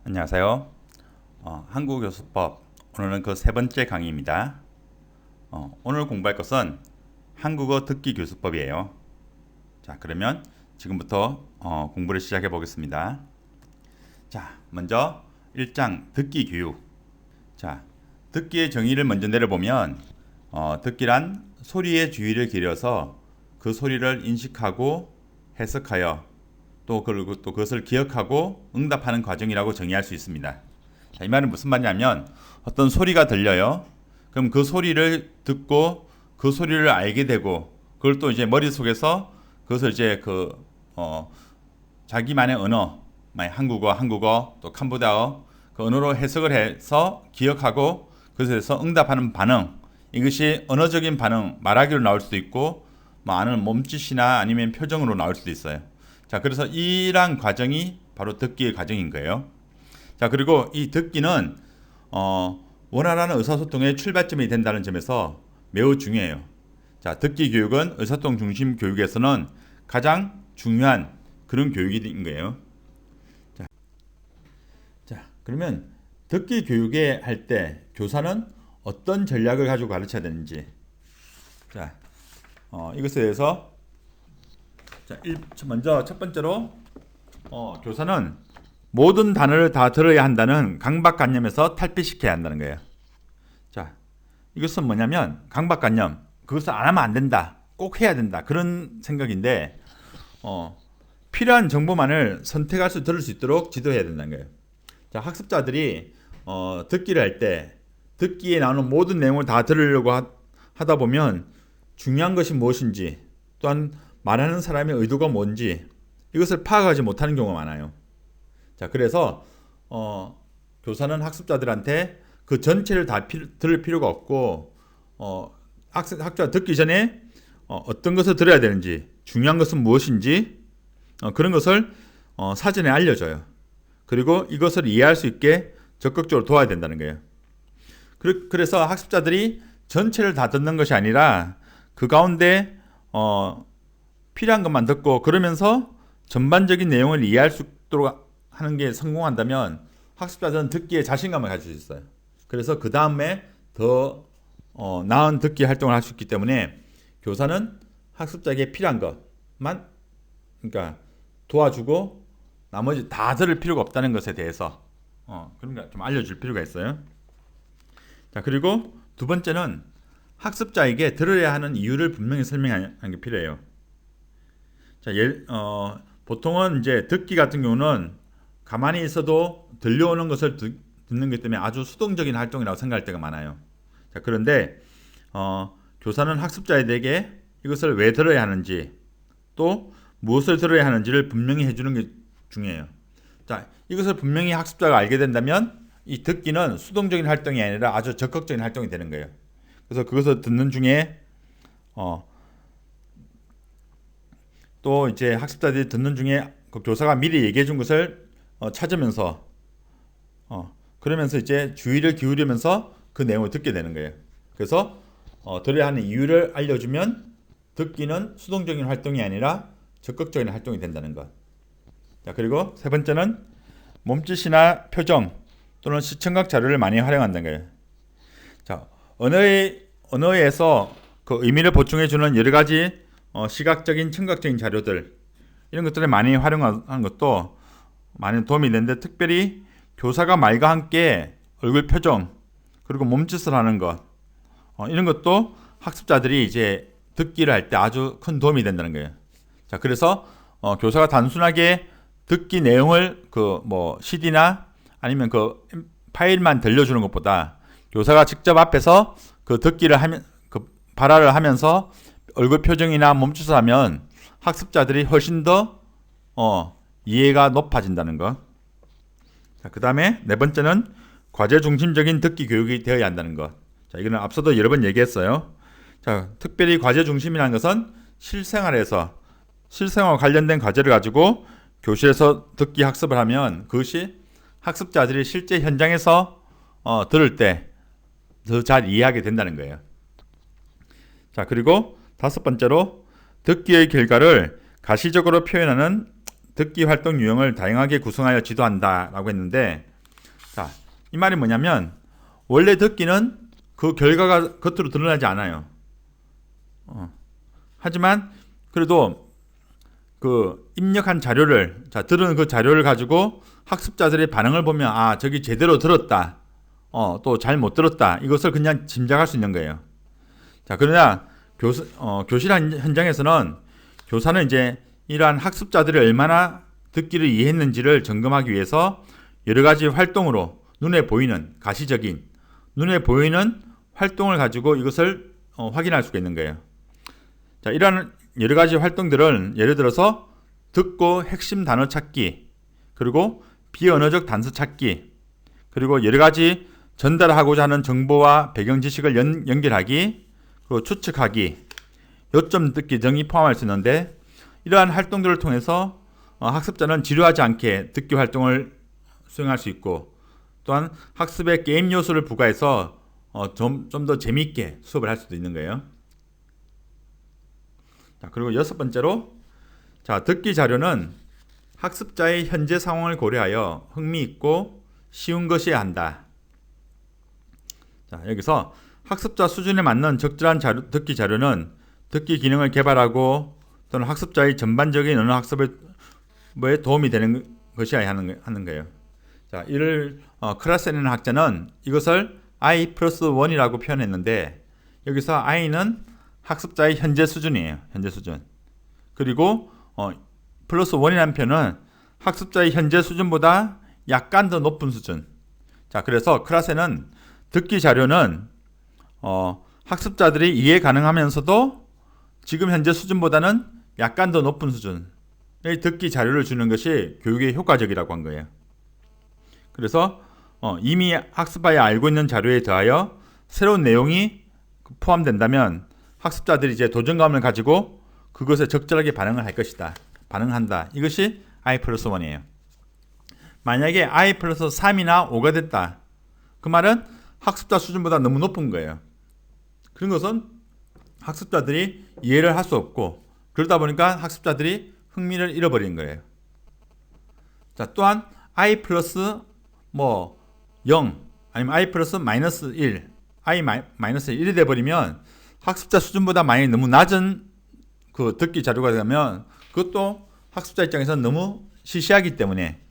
안녕하세요. 한국어교수법 오늘은 그 세 번째 강의입니다. 오늘 공부할 것은 한국어 듣기 교수법이에요. 자, 그러면 지금부터 공부를 시작해 보겠습니다. 자, 먼저 1장 듣기 교육. 자, 듣기의 정의를 먼저 내려보면 듣기란 소리의 주의를 기울여서 그 소리를 인식하고 해석하여 그리고 또 그것을 기억하고 응답하는 과정이라고 정의할 수 있습니다. 자, 이 말은 무슨 말이냐면 어떤 소리가 들려요. 그럼 그 소리를 듣고 그 소리를 알게 되고 그걸 또 이제 머릿속에서 그것을 이제 자기만의 언어, 한국어, 또 캄보디아어 그 언어로 해석을 해서 기억하고 그것에서 응답하는 반응. 이것이 언어적인 반응, 말하기로 나올 수도 있고 아는 몸짓이나 아니면 표정으로 나올 수도 있어요. 자, 그래서 이러한 과정이 바로 듣기의 과정인 거예요. 자, 그리고 이 듣기는 원활한 의사소통의 출발점이 된다는 점에서 매우 중요해요. 자, 듣기 교육은 의사소통 중심 교육에서는 가장 중요한 그런 교육인 거예요. 자, 그러면 듣기 교육에 할 때 교사는 어떤 전략을 가지고 가르쳐야 되는지. 자, 이것에 대해서 자, 먼저 첫 번째로 교사는 모든 단어를 다 들어야 한다는 강박관념에서 탈피시켜야 한다는 거예요. 자, 이것은 뭐냐면 강박관념, 그것을 안 하면 안 된다, 꼭 해야 된다 그런 생각인데 필요한 정보만을 선택할 수 들을 수 있도록 지도해야 된다는 거예요. 자, 학습자들이 듣기를 할 때 듣기에 나오는 모든 내용을 다 들으려고 하다 보면 중요한 것이 무엇인지 또한 말하는 사람의 의도가 뭔지 이것을 파악하지 못하는 경우가 많아요. 자, 그래서 교사는 학습자들한테 그 전체를 다 들을 필요가 없고 학습자 듣기 전에 어떤 것을 들어야 되는지 중요한 것은 무엇인지 그런 것을 사전에 알려줘요. 그리고 이것을 이해할 수 있게 적극적으로 도와야 된다는 거예요. 그래서 학습자들이 전체를 다 듣는 것이 아니라 그 가운데 필요한 것만 듣고 그러면서 전반적인 내용을 이해할 수 있도록 하는 게 성공한다면 학습자들은 듣기에 자신감을 가질 수 있어요. 그래서 그 다음에 더 나은 듣기 활동을 할 수 있기 때문에 교사는 학습자에게 필요한 것만 그러니까 도와주고 나머지 다 들을 필요가 없다는 것에 대해서 그러니까 좀 알려줄 필요가 있어요. 자, 그리고 두 번째는 학습자에게 들어야 하는 이유를 분명히 설명하는 게 필요해요. 자, 보통은 이제 듣기 같은 경우는 가만히 있어도 들려오는 것을 듣는 것 때문에 아주 수동적인 활동이라고 생각할 때가 많아요. 자, 그런데 교사는 학습자에게 이것을 왜 들어야 하는지 또 무엇을 들어야 하는지를 분명히 해주는 게 중요해요. 자, 이것을 분명히 학습자가 알게 된다면 이 듣기는 수동적인 활동이 아니라 아주 적극적인 활동이 되는 거예요. 그래서 그것을 듣는 중에 또 이제 학습자들이 듣는 중에 그 교사가 미리 얘기해 준 것을 찾으면서 그러면서 이제 주의를 기울이면서 그 내용을 듣게 되는 거예요. 그래서 들어야 하는 이유를 알려주면 듣기는 수동적인 활동이 아니라 적극적인 활동이 된다는 것. 자, 그리고 세 번째는 몸짓이나 표정 또는 시청각 자료를 많이 활용한다는 거예요. 자, 언어에서 그 의미를 보충해 주는 여러 가지 시각적인, 청각적인 자료들 이런 것들을 많이 활용하는 것도 많이 도움이 되는데 특별히 교사가 말과 함께 얼굴 표정 그리고 몸짓을 하는 것 이런 것도 학습자들이 이제 듣기를 할 때 아주 큰 도움이 된다는 거예요. 자, 그래서 교사가 단순하게 듣기 내용을 CD나 아니면 그 파일만 들려주는 것보다 교사가 직접 앞에서 그 듣기를 하면 그 발화를 하면서 얼굴 표정이나 몸짓을 하면 학습자들이 훨씬 더 이해가 높아진다는 것. 자, 그 다음에 네 번째는 과제 중심적인 듣기 교육이 되어야 한다는 것. 자, 이거는 앞서도 여러 번 얘기했어요. 자, 특별히 과제 중심이라는 것은 실생활과 관련된 과제를 가지고 교실에서 듣기 학습을 하면 그것이 학습자들이 실제 현장에서 들을 때 더 잘 이해하게 된다는 거예요. 자, 그리고 다섯 번째로 듣기의 결과를 가시적으로 표현하는 듣기 활동 유형을 다양하게 구성하여 지도한다라고 했는데 자, 이 말이 뭐냐면 원래 듣기는 그 결과가 겉으로 드러나지 않아요. 하지만 그래도 그 입력한 자료를 들은 그 자료를 가지고 학습자들의 반응을 보면 아 저기 제대로 들었다, 또 잘 못 들었다 이것을 그냥 짐작할 수 있는 거예요. 자 그러나 교실 현장에서는 교사는 이제 이러한 학습자들이 얼마나 듣기를 이해했는지를 점검하기 위해서 여러 가지 활동으로 눈에 보이는 가시적인 눈에 보이는 활동을 가지고 이것을 확인할 수가 있는 거예요. 자, 이러한 여러 가지 활동들은 예를 들어서 듣고 핵심 단어 찾기, 그리고 비언어적 단서 찾기, 그리고 여러 가지 전달하고자 하는 정보와 배경 지식을 연결하기, 그리고 추측하기, 요점 듣기 등이 포함할 수 있는데 이러한 활동들을 통해서 학습자는 지루하지 않게 듣기 활동을 수행할 수 있고 또한 학습에 게임 요소를 부과해서 좀 더 재미있게 수업을 할 수도 있는 거예요. 자, 그리고 여섯 번째로 듣기 자료는 학습자의 현재 상황을 고려하여 흥미있고 쉬운 것이어야 한다. 자, 여기서 학습자 수준에 맞는 적절한 듣기 자료는 듣기 기능을 개발하고 또는 학습자의 전반적인 언어 학습에 도움이 되는 것이어야 하는 거예요. 자, 이를 크라센이라는 학자는 이것을 I+1이라고 표현했는데 여기서 I는 학습자의 현재 수준이에요. 현재 수준. 그리고 플러스 1이라는 표현은 학습자의 현재 수준보다 약간 더 높은 수준. 자, 그래서 크라센은 듣기 자료는 학습자들이 이해 가능하면서도 지금 현재 수준보다는 약간 더 높은 수준의 듣기 자료를 주는 것이 교육에 효과적이라고 한 거예요. 그래서 이미 학습하에 알고 있는 자료에 더하여 새로운 내용이 포함된다면 학습자들이 이제 도전감을 가지고 그것에 적절하게 반응을 할 것이다. 반응한다. 이것이 I+1이에요. 만약에 I+3이나 5가 됐다. 그 말은 학습자 수준보다 너무 높은 거예요. 그런 것은 학습자들이 이해를 할 수 없고 그러다 보니까 학습자들이 흥미를 잃어버리는 거예요. 자, 또한 I+0 아니면 I+-1 I-1이 돼버리면 학습자 수준보다 많이 너무 낮은 그 듣기 자료가 되면 그것도 학습자 입장에서는 너무 시시하기 때문에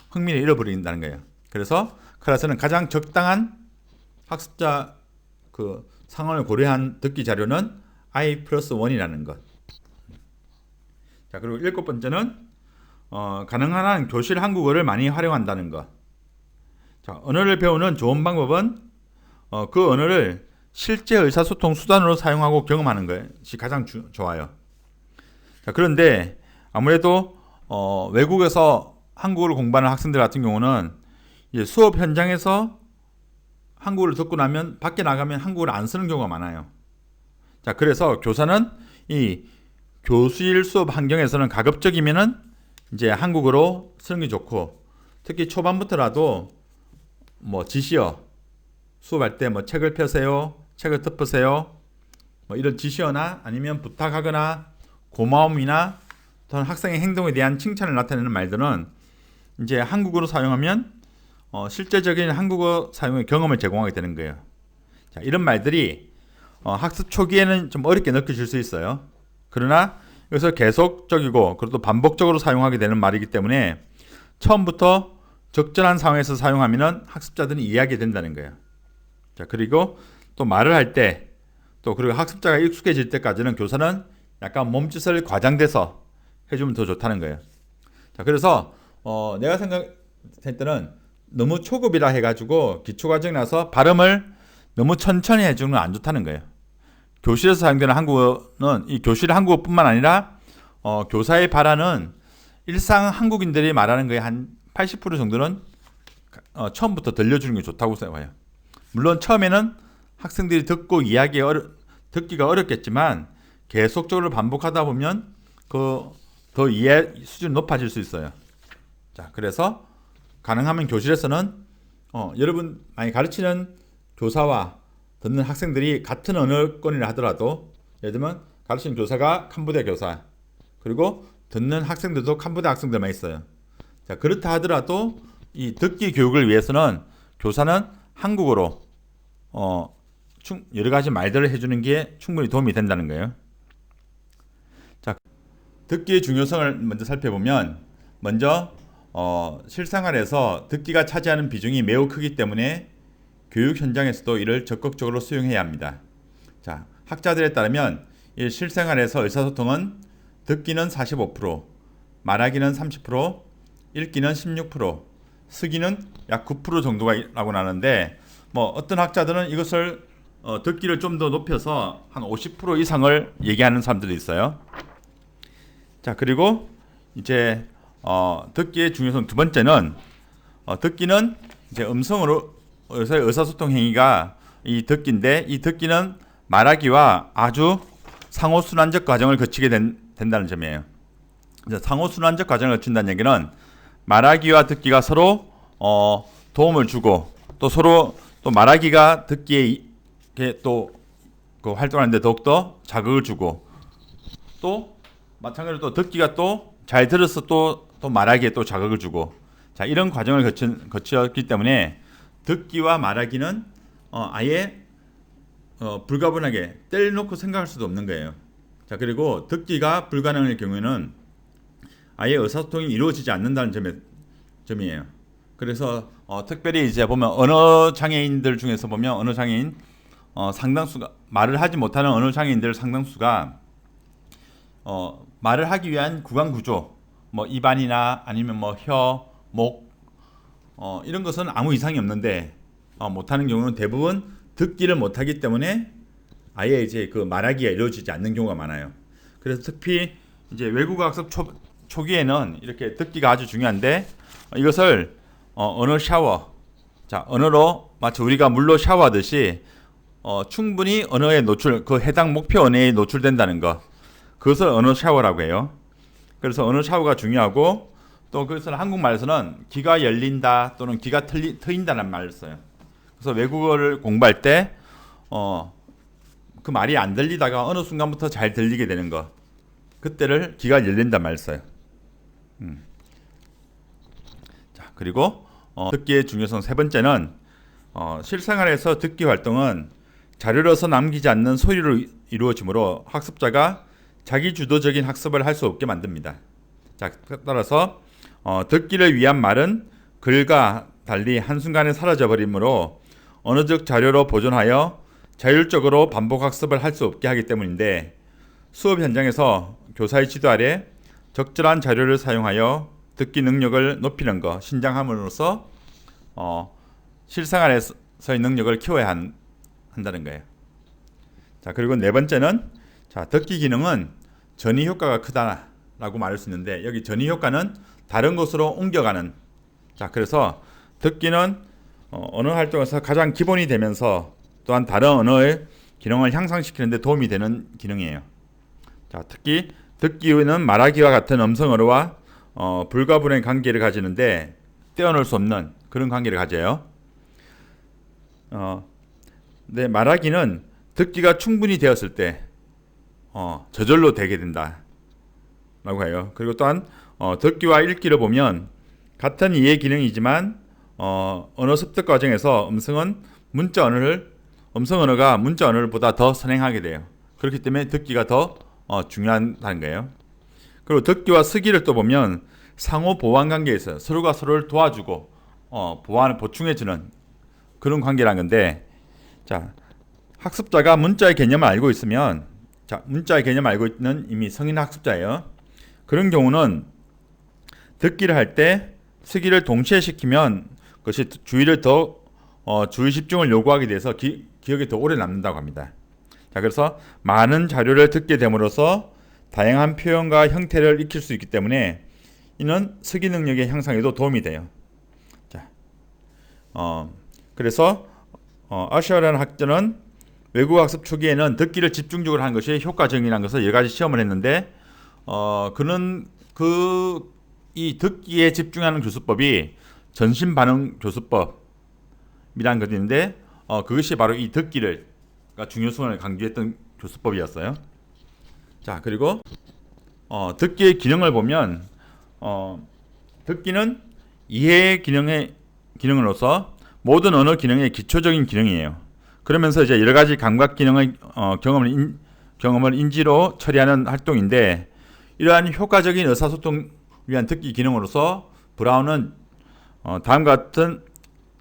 흥미를 잃어버린다는 거예요. 그래서 클래스는 가장 적당한 학습자 그 상황을 고려한 듣기 자료는 I+1이라는 것. 자, 그리고 일곱 번째는 가능한 한 교실 한국어를 많이 활용한다는 것. 자, 언어를 배우는 좋은 방법은 그 언어를 실제 의사소통 수단으로 사용하고 경험하는 것이 가장 좋아요. 자, 그런데 아무래도 외국에서 한국어를 공부하는 학생들 같은 경우는 이제 수업 현장에서 한국어를 듣고 나면 밖에 나가면 한국어를 안 쓰는 경우가 많아요. 자, 그래서 교사는 이 교실 수업 환경에서는 가급적이면은 이제 한국어로 쓰는 게 좋고 특히 초반부터라도 지시어 수업할 때 책을 펴세요, 책을 덮으세요, 이런 지시어나 아니면 부탁하거나 고마움이나 또는 학생의 행동에 대한 칭찬을 나타내는 말들은 이제 한국어로 사용하면 실제적인 한국어 사용의 경험을 제공하게 되는 거예요. 자, 이런 말들이 학습 초기에는 좀 어렵게 느껴질 수 있어요. 그러나 여기서 계속적이고 그리고 또 반복적으로 사용하게 되는 말이기 때문에 처음부터 적절한 상황에서 사용하면 학습자들은 이해하게 된다는 거예요. 자, 그리고 또 말을 할 때 또 그리고 학습자가 익숙해질 때까지는 교사는 약간 몸짓을 과장돼서 해주면 더 좋다는 거예요. 자, 그래서 내가 생각할 때는 너무 초급이라 해가지고 기초과정이라서 발음을 너무 천천히 해주는 건 안 좋다는 거예요. 교실에서 사용되는 한국어는 이 교실 한국어뿐만 아니라 교사의 발화는 일상 한국인들이 말하는 거에 한 80% 정도는 처음부터 들려주는 게 좋다고 생각해요. 물론 처음에는 학생들이 듣고 듣기가 어렵겠지만 계속적으로 반복하다 보면 더 이해 수준이 높아질 수 있어요. 자, 그래서 가능하면 교실에서는 여러분 많이 가르치는 교사와 듣는 학생들이 같은 언어권이라 하더라도 예를 들면 가르치는 교사가 캄보디아 교사 그리고 듣는 학생들도 캄보디아 학생들만 있어요. 자, 그렇다 하더라도 이 듣기 교육을 위해서는 교사는 한국어로 여러 가지 말들을 해주는 게 충분히 도움이 된다는 거예요. 자, 듣기의 중요성을 먼저 살펴보면 먼저 실생활에서 듣기가 차지하는 비중이 매우 크기 때문에 교육 현장에서도 이를 적극적으로 수용해야 합니다. 자, 학자들에 따르면 이 실생활에서 의사소통은 듣기는 45%, 말하기는 30%, 읽기는 16%, 쓰기는 약 9% 정도가 라고 나는데 어떤 학자들은 이것을 듣기를 좀 더 높여서 한 50% 이상을 얘기하는 사람들도 있어요. 자, 그리고 이제 듣기의 중요성 두 번째는 듣기는 이제 음성으로 의사소통 행위가 이 듣기인데 이 듣기는 말하기와 아주 상호순환적 과정을 거치게 된다는 점이에요. 이제 상호순환적 과정을 거친다는 얘기는 말하기와 듣기가 서로 도움을 주고 또 서로 또 말하기가 듣기에 또 그 활동하는데 더욱더 자극을 주고 또 마찬가지로 또 듣기가 또 잘 들어서 또 말하기에 또 자극을 주고 자 이런 과정을 거쳤기 때문에 듣기와 말하기는 아예 불가분하게 떼놓고 생각할 수도 없는 거예요. 자 그리고 듣기가 불가능할 경우에는 아예 의사소통이 이루어지지 않는다는 점이에요. 그래서 특별히 이제 보면 언어 장애인들 중에서 보면 언어 장애인 상당수가 말을 하지 못하는 언어 장애인들 상당수가 말을 하기 위한 구강 구조, 입안이나 아니면 혀, 목 이런 것은 아무 이상이 없는데 못하는 경우는 대부분 듣기를 못하기 때문에 아예 이제 그 말하기가 이루어지지 않는 경우가 많아요. 그래서 특히 이제 외국어 학습 초기에는 이렇게 듣기가 아주 중요한데 이것을 언어 샤워, 자 언어로 마치 우리가 물로 샤워하듯이 충분히 언어에 노출, 그 해당 목표 언어에 노출된다는 것, 그것을 언어 샤워라고 해요. 그래서 언어 샤워가 중요하고 또 그것을 한국말에서는 귀가 열린다 또는 귀가 트인다는 말을 써요. 그래서 외국어를 공부할 때 그 말이 안 들리다가 어느 순간부터 잘 들리게 되는 것, 그때를 귀가 열린다 말을 써요. 자 그리고 듣기의 중요성 세 번째는 실생활에서 듣기 활동은 자료로서 남기지 않는 소리로 이루어지므로 학습자가 자기 주도적인 학습을 할 수 없게 만듭니다. 자, 따라서 듣기를 위한 말은 글과 달리 한순간에 사라져버리므로 언어적 자료로 보존하여 자율적으로 반복 학습을 할 수 없게 하기 때문인데 수업 현장에서 교사의 지도 아래 적절한 자료를 사용하여 듣기 능력을 높이는 것, 신장함으로써 실생활에서의 능력을 키워야 한다는 거예요. 자, 그리고 네 번째는 자, 듣기 기능은 전이 효과가 크다라고 말할 수 있는데 여기 전이 효과는 다른 곳으로 옮겨가는. 자, 그래서 듣기는 언어 활동에서 가장 기본이 되면서 또한 다른 언어의 기능을 향상시키는 데 도움이 되는 기능이에요. 자, 특히 듣기는 말하기와 같은 음성 언어와 불가분의 관계를 가지는데 떼어놓을 수 없는 그런 관계를 가져요. 네, 말하기는 듣기가 충분히 되었을 때 저절로 되게 된다 라고 해요. 그리고 또한 듣기와 읽기를 보면 같은 이해 기능이지만 언어 습득 과정에서 음성 언어가 문자 언어보다 더 선행하게 돼요. 그렇기 때문에 듣기가 더 중요하다는 거예요. 그리고 듣기와 쓰기를 또 보면 상호 보완 관계에 있어요. 서로가 서로를 도와주고 보충해주는 그런 관계라는 건데, 자 학습자가 문자의 개념을 알고 있으면, 자 문자의 개념을 알고 있는 이미 성인 학습자예요. 그런 경우는 듣기를 할 때 쓰기를 동시에 시키면 그것이 주의 집중을 요구하게 돼서 기억에 더 오래 남는다고 합니다. 자, 그래서 많은 자료를 듣게 됨으로써 다양한 표현과 형태를 익힐 수 있기 때문에 이는 쓰기 능력의 향상에도 도움이 돼요. 자, 그래서 아셔라는 학자는 외국어 학습 초기에는 듣기를 집중적으로 하는 것이 효과적이라는 것을 여러 가지 시험을 했는데 그는 이 듣기에 집중하는 교수법이 전신반응 교수법이라는 것이 있는데 그것이 바로 이 듣기를 중요성을 강조했던 교수법이었어요. 자, 그리고 듣기의 기능을 보면 듣기는 이해 기능으로서 모든 언어 기능의 기초적인 기능이에요. 그러면서 이제 여러 가지 감각 기능의 경험을 인지로 처리하는 활동인데, 이러한 효과적인 의사소통을 위한 듣기 기능으로서 브라운은 다음과 같은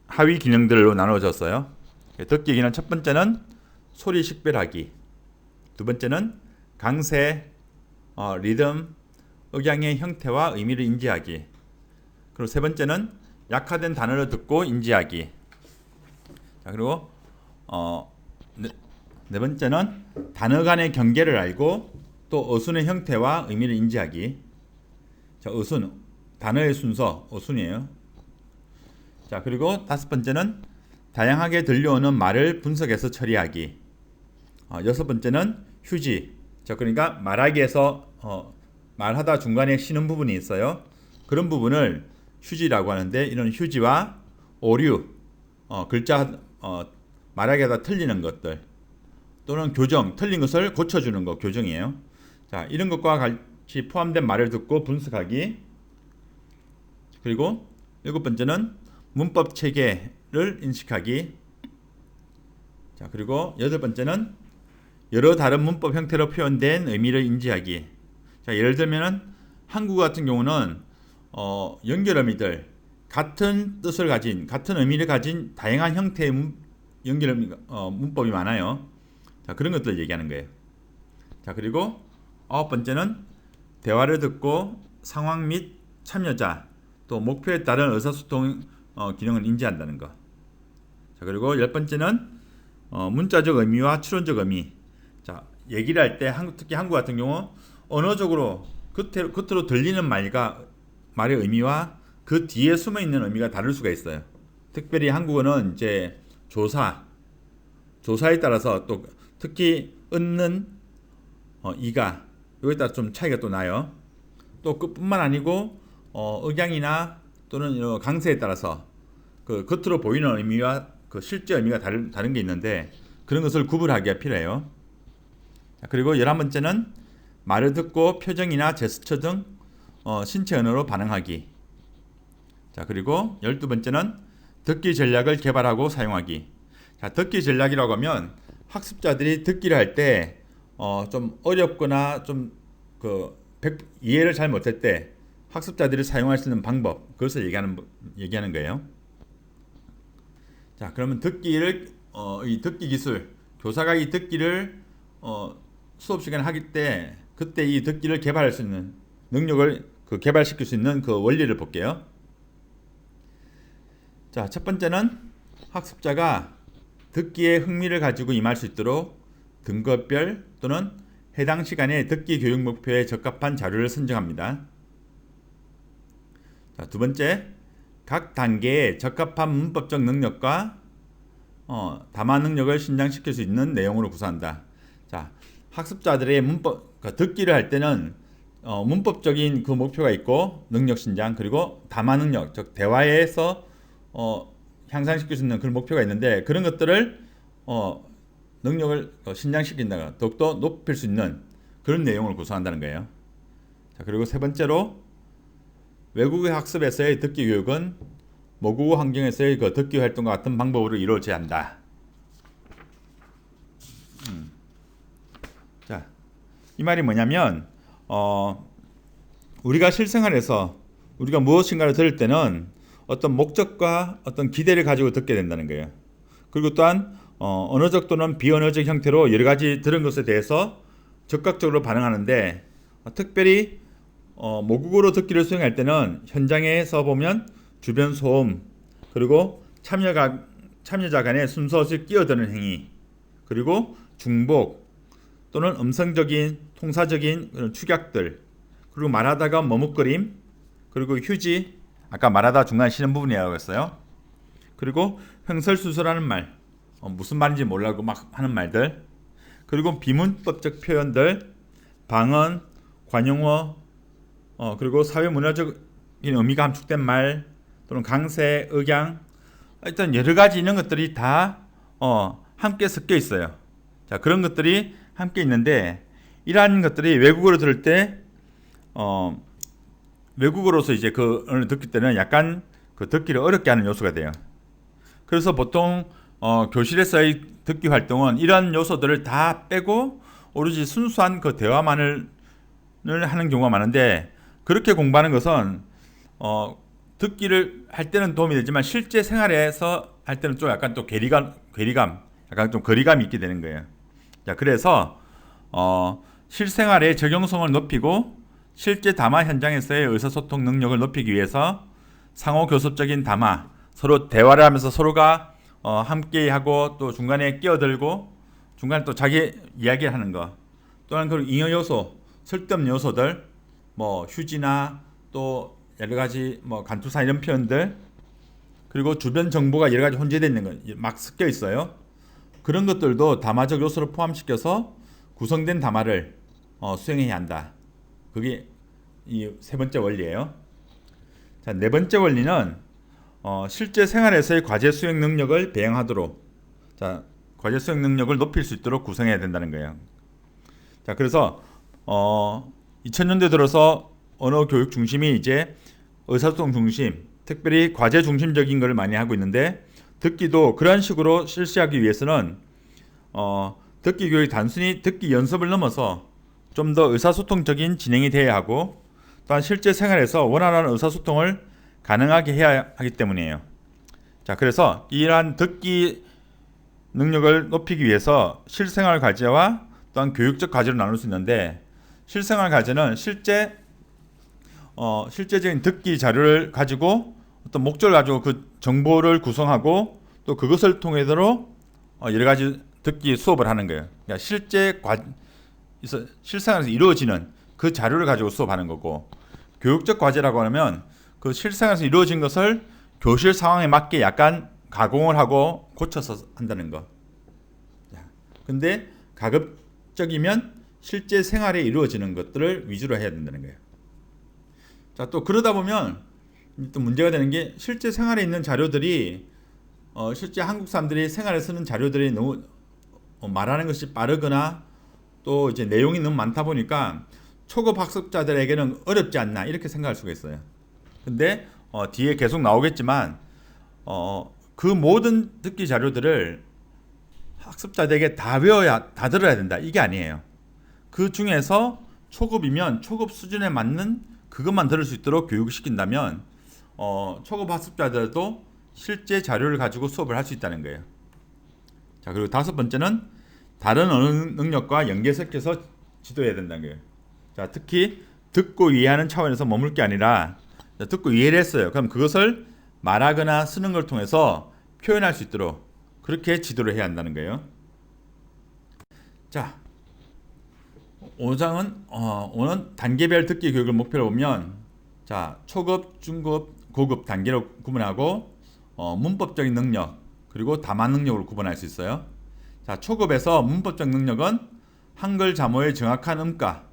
하위 기능들로 나누어졌어요. 듣기 기능 첫 번째는 소리 식별하기, 두 번째는 강세, 리듬, 억양의 형태와 의미를 인지하기, 그리고 세 번째는 약화된 단어를 듣고 인지하기, 자, 그리고 네 번째는 단어 간의 경계를 알고 또 어순의 형태와 의미를 인지하기. 자, 어순, 단어의 순서, 어순이에요. 자, 그리고 다섯 번째는 다양하게 들려오는 말을 분석해서 처리하기. 여섯 번째는 휴지. 자, 그러니까 말하기에서 말하다 중간에 쉬는 부분이 있어요. 그런 부분을 휴지라고 하는데, 이런 휴지와 오류, 글자 말하기하다 틀리는 것들, 또는 교정, 틀린 것을 고쳐주는 것, 교정이에요. 자, 이런 것과 같이 포함된 말을 듣고 분석하기. 그리고 일곱 번째는 문법 체계를 인식하기. 자, 그리고 여덟 번째는 여러 다른 문법 형태로 표현된 의미를 인지하기. 자, 예를 들면은 한국어 같은 경우는 연결어미들, 같은 뜻을 가진, 같은 의미를 가진 다양한 형태의 문법이 많아요. 자, 그런 것들을 얘기하는 거예요. 자, 그리고 아홉 번째는 대화를 듣고 상황 및 참여자, 또 목표에 따른 의사소통 기능을 인지한다는 거. 자, 그리고 열 번째는 문자적 의미와 추론적 의미. 자, 얘기를 할 때 특히 한국 같은 경우 언어적으로 겉으로 들리는 말의 의미와 그 뒤에 숨어 있는 의미가 다를 수가 있어요. 특별히 한국어는 이제 조사에 따라서 또 특히 은는 이가 여기에 따라 좀 차이가 또 나요. 또 그뿐만 아니고 억양이나 또는 강세에 따라서 그 겉으로 보이는 의미와 그 실제 의미가 다른 게 있는데, 그런 것을 구분하기가 필요해요. 그리고 11번째는 말을 듣고 표정이나 제스처 등 신체 언어로 반응하기. 자, 그리고 12번째는 듣기 전략을 개발하고 사용하기. 자, 듣기 전략이라고 하면 학습자들이 듣기를 할 때 좀 어렵거나 좀 이해를 잘 못할 때 학습자들이 사용할 수 있는 방법, 그것을 얘기하는 거예요. 자, 그러면 이 듣기 기술, 교사가 이 듣기를 수업 시간에 하기 때 그때 이 듣기를 개발할 수 있는 능력을 개발시킬 수 있는 그 원리를 볼게요. 자, 첫 번째는 학습자가 듣기에 흥미를 가지고 임할 수 있도록 등급별 또는 해당 시간에 듣기 교육 목표에 적합한 자료를 선정합니다. 자, 두 번째, 각 단계에 적합한 문법적 능력과 담화 능력을 신장시킬 수 있는 내용으로 구성한다. 자, 학습자들의 듣기를 할 때는 문법적인 그 목표가 있고 능력 신장, 그리고 담화 능력, 즉 대화에서 향상시킬 수 있는 그런 목표가 있는데, 그런 것들을 능력을 신장시킨다가 더욱더 높일 수 있는 그런 내용을 구성한다는 거예요. 자, 그리고 세 번째로 외국어 학습에서의 듣기 교육은 모국어 환경에서의 그 듣기 활동과 같은 방법으로 이루어져야 한다. 자, 이 말이 뭐냐면 우리가 실생활에서 우리가 무엇인가를 들을 때는 어떤 목적과 어떤 기대를 가지고 듣게 된다는 거예요. 그리고 또한 언어적 또는 비언어적 형태로 여러 가지 들은 것에 대해서 적극적으로 반응하는데, 특별히 모국어로 듣기를 수행할 때는 현장에서 보면 주변 소음, 그리고 참여자 간의 순서 없이 끼어드는 행위, 그리고 중복 또는 음성적인 통사적인 그런 축약들, 그리고 말하다가 머뭇거림, 그리고 휴지, 아까 말하다 중간에 쉬는 부분이라고 했어요. 그리고 횡설수설하는 말, 무슨 말인지 몰라고 막 하는 말들, 그리고 비문법적 표현들, 방언, 관용어, 그리고 사회문화적인 의미가 함축된 말, 또는 강세, 억양, 일단 여러 가지 이런 것들이 다 함께 섞여 있어요. 자, 그런 것들이 함께 있는데, 이러한 것들이 외국어로 들을 때 외국어로서 이제 그걸 듣기 때는 약간 그 듣기를 어렵게 하는 요소가 돼요. 그래서 보통 교실에서의 듣기 활동은 이런 요소들을 다 빼고 오로지 순수한 그 대화만을 하는 경우가 많은데, 그렇게 공부하는 것은 듣기를 할 때는 도움이 되지만 실제 생활에서 할 때는 좀 약간 또 괴리감, 약간 좀 거리감이 있게 되는 거예요. 자, 그래서 실생활의 적용성을 높이고 실제 담화 현장에서의 의사소통 능력을 높이기 위해서 상호 교섭적인 담화, 서로 대화를 하면서 서로가 함께하고 또 중간에 끼어들고 중간에 또 자기 이야기를 하는 거, 또한 그 잉여 요소, 쓸데없는 요소들, 뭐 휴지나 또 여러 가지 뭐 간투사 이런 표현들, 그리고 주변 정보가 여러 가지 혼재되어 있는 거 막 섞여 있어요. 그런 것들도 담화적 요소를 포함시켜서 구성된 담화를 수행해야 한다. 그게 이 세 번째 원리예요. 자, 네 번째 원리는 실제 생활에서의 과제 수행 능력을 배양하도록, 자, 과제 수행 능력을 높일 수 있도록 구성해야 된다는 거예요. 자, 그래서 2000년대 들어서 언어 교육 중심이 이제 의사소통 중심, 특별히 과제 중심적인 걸 많이 하고 있는데, 듣기도 그런 식으로 실시하기 위해서는 듣기 교육이 단순히 듣기 연습을 넘어서 좀 더 의사소통적인 진행이 돼야 하고, 또한 실제 생활에서 원활한 의사소통을 가능하게 해야 하기 때문이에요. 자, 그래서 이러한 듣기 능력을 높이기 위해서 실생활 과제와 또한 교육적 과제로 나눌 수 있는데, 실생활 과제는 실제적인 듣기 자료를 가지고 어떤 목적을 가지고 그 정보를 구성하고 또 그것을 통해서 여러 가지 듣기 수업을 하는 거예요. 그러니까 실생활에서 이루어지는 그 자료를 가지고 수업하는 거고, 교육적 과제라고 하면 그 실생활에서 이루어진 것을 교실 상황에 맞게 약간 가공을 하고 고쳐서 한다는 거. 근데 가급적이면 실제 생활에 이루어지는 것들을 위주로 해야 된다는 거예요. 자, 또 그러다 보면 또 문제가 되는 게, 실제 생활에 있는 자료들이 실제 한국 사람들이 생활에 쓰는 자료들이 너무 말하는 것이 빠르거나 또 이제 내용이 너무 많다 보니까 초급 학습자들에게는 어렵지 않나 이렇게 생각할 수가 있어요. 근데 뒤에 계속 나오겠지만 그 모든 듣기 자료들을 학습자들에게 다 외워야, 다 들어야 된다, 이게 아니에요. 그 중에서 초급이면 초급 수준에 맞는 그것만 들을 수 있도록 교육시킨다면 초급 학습자들도 실제 자료를 가지고 수업을 할 수 있다는 거예요. 자, 그리고 다섯 번째는 다른 언어 능력과 연계시켜서 지도해야 된다는 거예요. 자, 특히 듣고 이해하는 차원에서 머물 게 아니라, 듣고 이해를 했어요. 그럼 그것을 말하거나 쓰는 걸 통해서 표현할 수 있도록 그렇게 지도를 해야 한다는 거예요. 자, 5장은 오는 단계별 듣기 교육을 목표로 보면, 자, 초급, 중급, 고급 단계로 구분하고 문법적인 능력 그리고 담화 능력으로 구분할 수 있어요. 자, 초급에서 문법적 능력은 한글 자모의 정확한 음가.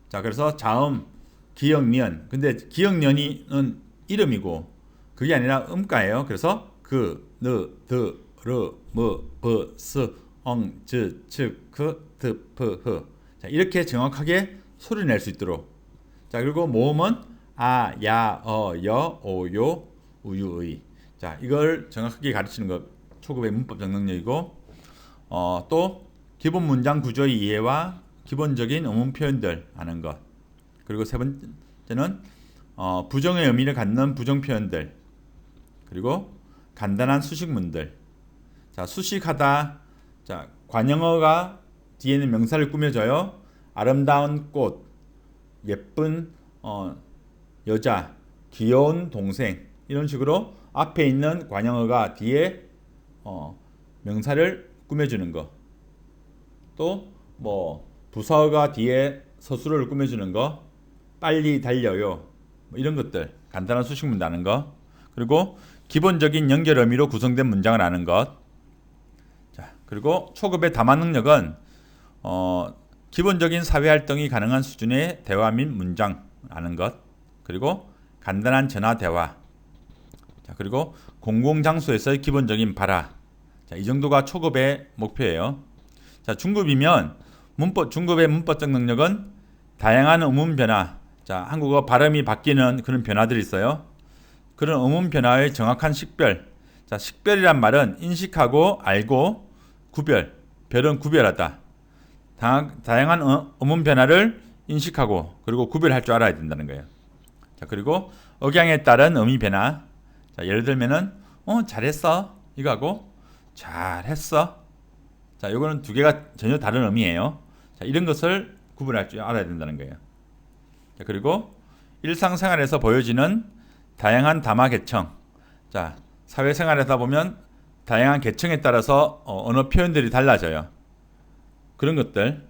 자, 그래서 자음, 기역, 년. 근데 기역, 년이는 이름이고 그게 아니라 음가예요. 그래서 그, 느, 드, 르, 무, 브, 스, 엉, 즈, 츠, 크, 드, 프, 흐. 자, 이렇게 정확하게 소리 낼 수 있도록. 자, 그리고 모음은 아, 야, 여, 오, 요, 우유, 의. 자, 이걸 정확하게 가르치는 것 초급의 문법적 능력이고, 또 기본 문장 구조의 이해와 기본적인 어문 표현들 아는 것. 그리고 세 번째는 부정의 의미를 갖는 부정 표현들. 그리고 간단한 수식문들. 자, 수식하다. 자, 관형어가 뒤에는 명사를 꾸며줘요. 아름다운 꽃, 예쁜 여자, 귀여운 동생, 이런 식으로 앞에 있는 관형어가 뒤에 명사를 꾸며주는 거. 또 뭐 부사어가 뒤에 서술어를 꾸며주는 거, 빨리 달려요, 뭐 이런 것들, 간단한 수식문 아는 거. 그리고 기본적인 연결 의미로 구성된 문장을 아는 것. 자, 그리고 초급의 담화 능력은 기본적인 사회활동이 가능한 수준의 대화 및 문장 아는 것. 그리고 간단한 전화 대화. 자, 그리고 공공장소에서의 기본적인 발화. 자, 이 정도가 초급의 목표예요. 자, 중급이면 중급의 문법적 능력은 다양한 어문 변화. 자, 한국어 발음이 바뀌는 그런 변화들이 있어요. 그런 음운 변화의 정확한 식별. 자, 식별이란 말은 인식하고 알고 구별. 별은 구별하다. 다양한 음운 변화를 인식하고 그리고 구별할 줄 알아야 된다는 거예요. 자, 그리고 억양에 따른 음의 변화. 자, 예를 들면은 잘했어 이거하고 잘했어. 자, 이거는 두 개가 전혀 다른 의미예요. 자, 이런 것을 구분할 줄 알아야 된다는 거예요. 자, 그리고 일상생활에서 보여지는 다양한 담화 계청. 자, 사회생활에서 보면 다양한 계청에 따라서 언어 표현들이 달라져요. 그런 것들.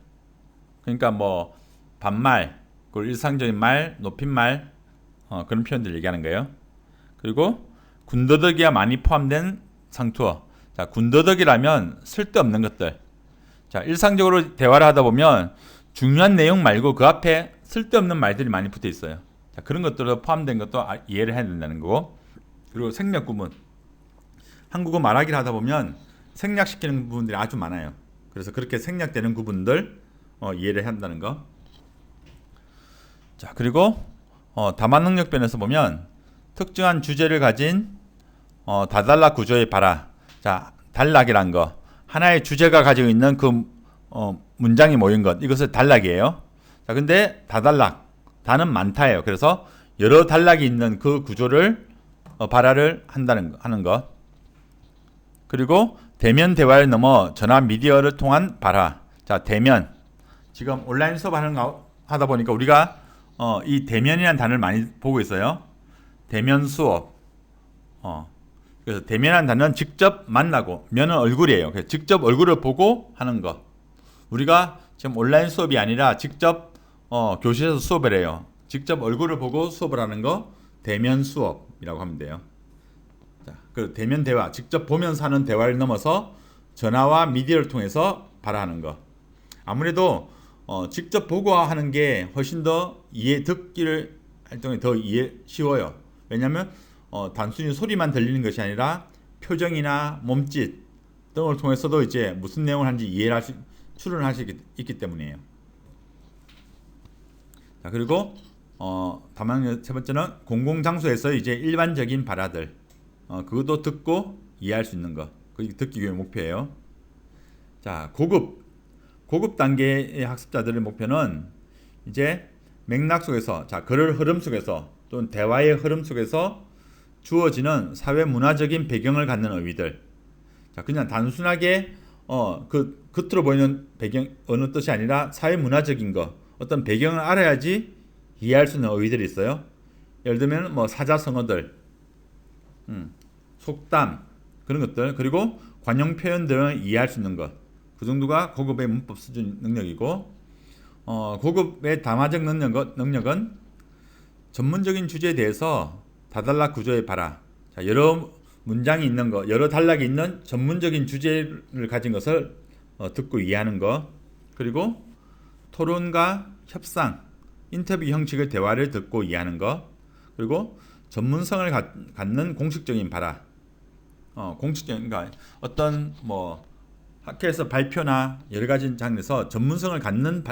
그러니까 뭐 반말, 그리고 일상적인 말, 높임말 그런 표현들 얘기하는 거예요. 그리고 군더더기가 많이 포함된 상투어. 자, 군더더기라면 쓸데없는 것들. 자, 일상적으로 대화를 하다 보면 중요한 내용 말고 그 앞에 쓸데없는 말들이 많이 붙어 있어요. 자, 그런 것들도 포함된 것도 이해를 해야 된다는 거고. 그리고 생략 구문. 한국어 말하기를 하다 보면 생략시키는 부분들이 아주 많아요. 그래서 그렇게 생략되는 부분들 이해를 한다는 거. 자, 그리고 담화 능력변에서 보면 특정한 주제를 가진 다단락 구조의 발화. 자, 단락이란 거. 하나의 주제가 가지고 있는 그 문장이 모인 것. 이것을 단락이에요. 자, 근데 다단락. 다는 많다예요. 그래서 여러 단락이 있는 그 구조를 발화를 하는 것. 그리고 대면 대화를 넘어 전화 미디어를 통한 발화. 자, 대면. 지금 온라인 수업 하다 보니까 우리가 이 대면이라는 단어를 많이 보고 있어요. 대면 수업. 그래서 대면이라는 단어는 직접 만나고, 면은 얼굴이에요. 그래서 직접 얼굴을 보고 하는 것. 우리가 지금 온라인 수업이 아니라 직접 교실에서 수업을 해요. 직접 얼굴을 보고 수업을 하는 거 대면 수업이라고 하면 돼요. 자, 그 대면 대화, 직접 보면서 하는 대화를 넘어서 전화와 미디어를 통해서 발화하는 거. 아무래도 직접 보고 하는 게 훨씬 더 듣기를 활동이 더 쉬워요. 왜냐하면 단순히 소리만 들리는 것이 아니라 표정이나 몸짓 등을 통해서도 이제 무슨 내용을 하는지 이해를 추론을 할 수 있기 때문이에요. 자, 그리고 다만 세 번째는 공공장소에서 이제 일반적인 발화들, 그것도 듣고 이해할 수 있는 것, 그게 듣기 교육의 목표예요. 자, 고급 단계의 학습자들의 목표는 이제 맥락 속에서, 자, 글의 흐름 속에서 또는 대화의 흐름 속에서 주어지는 사회 문화적인 배경을 갖는 어휘들. 자, 그냥 단순하게 그 겉으로 보이는 배경 어느 뜻이 아니라 사회 문화적인 거, 어떤 배경을 알아야지 이해할 수 있는 어휘들이 있어요. 예를 들면 뭐 사자성어들, 속담 그런 것들, 그리고 관용 표현 등을 이해할 수 있는 것. 그 정도가 고급의 문법 수준 능력이고, 고급의 담화적 능력은 전문적인 주제에 대해서 다단락 구조의 발화. 자, 여러 문장이 있는 거, 여러 단락이 있는 전문적인 주제를 가진 것을 듣고 이해하는 거. 그리고 토론과 협상, 인터뷰 형식의 대화를 듣고 이해하는 거. 그리고 전문성을 갖는 공식적인 발화. 공식적인, 그러니까 어떤 뭐 학회에서 발표나 여러 가지 장르에서 전문성을 갖는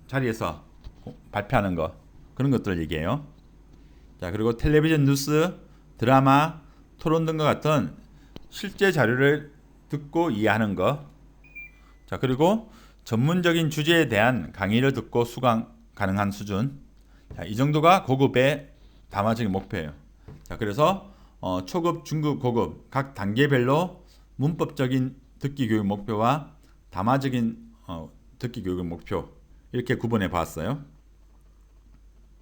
자리에서 발표하는 거, 그런 것들을 얘기해요. 자, 그리고 텔레비전 뉴스, 드라마, 토론 등과 같은 실제 자료를 듣고 이해하는 거. 자, 그리고 전문적인 주제에 대한 강의를 듣고 수강 가능한 수준. 자, 이 정도가 고급의 담화적인 목표예요. 자, 그래서 초급, 중급, 고급 각 단계별로 문법적인 듣기 교육 목표와 담화적인 듣기 교육 목표 이렇게 구분해 봤어요.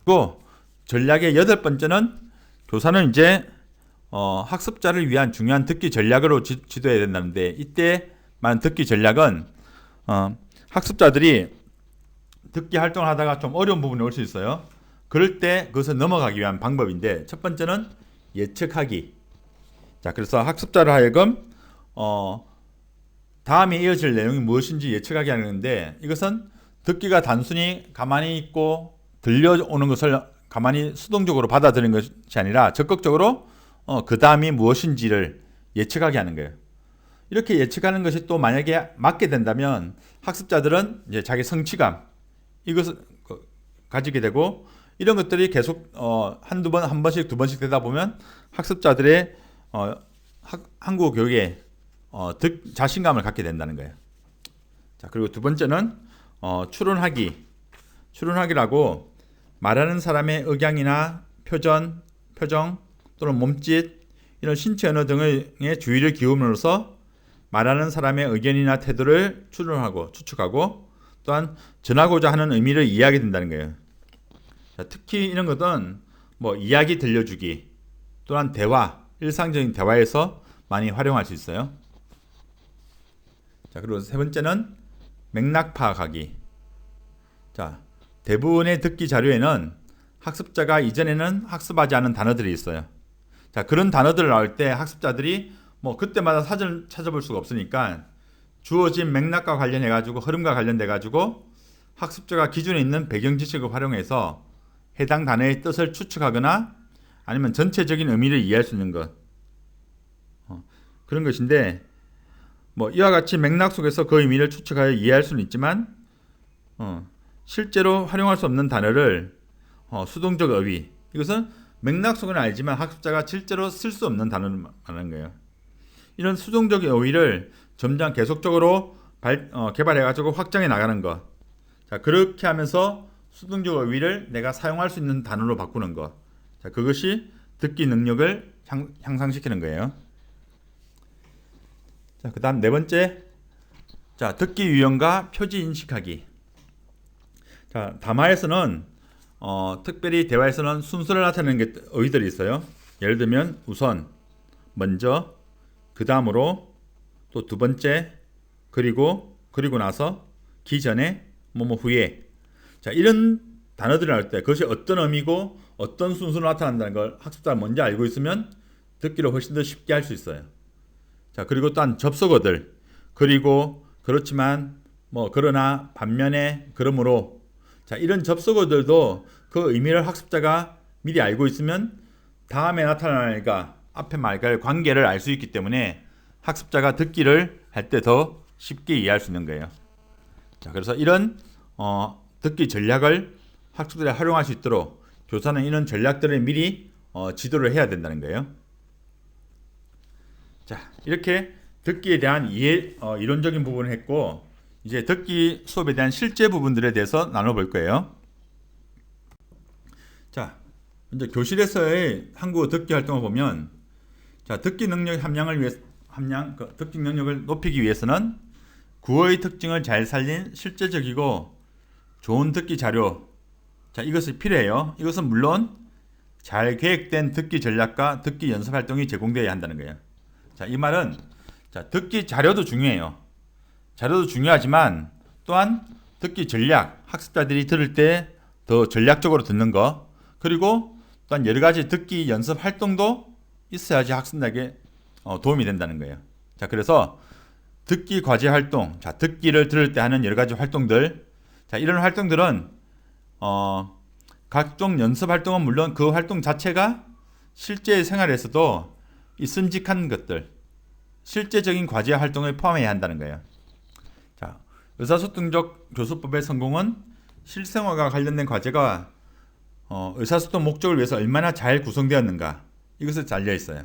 그리고 전략의 여덟 번째는 교사는 이제 학습자를 위한 중요한 듣기 전략으로 지도해야 된다는데, 이때 말하는 듣기 전략은 학습자들이 듣기 활동을 하다가 좀 어려운 부분이 올 수 있어요. 그럴 때 그것을 넘어가기 위한 방법인데, 첫 번째는 예측하기. 자, 그래서 학습자를 하여금 다음에 이어질 내용이 무엇인지 예측하게 하는데, 이것은 듣기가 단순히 가만히 있고 들려오는 것을 가만히 수동적으로 받아들이는 것이 아니라 적극적으로 그 다음이 무엇인지를 예측하게 하는 거예요. 이렇게 예측하는 것이 또 만약에 맞게 된다면 학습자들은 이제 자기 성취감 이것을 가지게 되고, 이런 것들이 계속 한두 번, 한 번씩, 두 번씩 되다 보면 학습자들의 한국어 교육에 자신감을 갖게 된다는 거예요. 자, 그리고 두 번째는 추론하기라고 말하는 사람의 억양이나 표정 또는 몸짓 이런 신체 언어 등의 주의를 기울임으로써 말하는 사람의 의견이나 태도를 추측하고 또한 전하고자 하는 의미를 이해하게 된다는 거예요. 자, 특히 이런 것은 뭐 이야기 들려주기 또한 일상적인 대화에서 많이 활용할 수 있어요. 자, 그리고 세 번째는 맥락 파악하기. 자, 대부분의 듣기 자료에는 학습자가 이전에는 학습하지 않은 단어들이 있어요. 자, 그런 단어들을 나올 때 학습자들이 뭐 그때마다 사전을 찾아볼 수가 없으니까 주어진 맥락과 관련해 가지고 흐름과 관련돼 가지고 학습자가 기존에 있는 배경 지식을 활용해서 해당 단어의 뜻을 추측하거나 아니면 전체적인 의미를 이해할 수 있는 것. 그런 것인데 뭐 이와 같이 맥락 속에서 그 의미를 추측하여 이해할 수는 있지만 실제로 활용할 수 없는 단어를 수동적 어휘, 이것은 맥락 속은 알지만 학습자가 실제로 쓸 수 없는 단어를 말하는 거예요. 이런 수동적 어휘를 점점 계속적으로 개발해가지고 확장해 나가는 것. 자, 그렇게 하면서 수동적 어휘를 내가 사용할 수 있는 단어로 바꾸는 것. 자, 그것이 듣기 능력을 향상시키는 거예요. 자, 그 다음 네 번째. 자, 듣기 유형과 표지 인식하기. 자, 담화에서는 특별히 대화에서는 순서를 나타내는 어휘들이 있어요. 예를 들면 우선, 먼저, 그 다음으로, 또 두 번째, 그리고 나서, 기전에, 뭐뭐 후에. 자, 이런 단어들을 할 때 그것이 어떤 의미고 어떤 순서로 나타난다는 걸 학습자가 먼저 알고 있으면 듣기를 훨씬 더 쉽게 할 수 있어요. 자, 그리고 또한 접속어들, 그리고, 그렇지만, 뭐 그러나, 반면에, 그러므로. 자, 이런 접속어들도 그 의미를 학습자가 미리 알고 있으면 다음에 나타날까 앞에 말할 관계를 알 수 있기 때문에 학습자가 듣기를 할 때 더 쉽게 이해할 수 있는 거예요. 자, 그래서 이런 듣기 전략을 학습자들이 활용할 수 있도록 교사는 이런 전략들을 미리 지도를 해야 된다는 거예요. 자, 이렇게 듣기에 대한 이론적인 부분을 했고, 이제 듣기 수업에 대한 실제 부분들에 대해서 나눠볼 거예요. 자, 먼저 교실에서의 한국어 듣기 활동을 보면, 자, 듣기 능력 듣기 능력을 높이기 위해서는 구어의 특징을 잘 살린 실제적이고 좋은 듣기 자료, 자, 이것이 필요해요. 이것은 물론 잘 계획된 듣기 전략과 듣기 연습 활동이 제공되어야 한다는 거예요. 자, 이 말은 자, 듣기 자료도 중요해요. 자료도 중요하지만 또한 듣기 전략, 학습자들이 들을 때 더 전략적으로 듣는 거, 그리고 또한 여러 가지 듣기 연습 활동도 있어야지 학습자에게 도움이 된다는 거예요. 자, 그래서 듣기 과제 활동, 자, 듣기를 들을 때 하는 여러 가지 활동들, 자, 이런 활동들은 각종 연습 활동은 물론 그 활동 자체가 실제 생활에서도 있음직한 것들, 실제적인 과제 활동을 포함해야 한다는 거예요. 자, 의사소통적 교수법의 성공은 실생활과 관련된 과제가 의사소통 목적을 위해서 얼마나 잘 구성되었는가, 이것을 알려 있어요.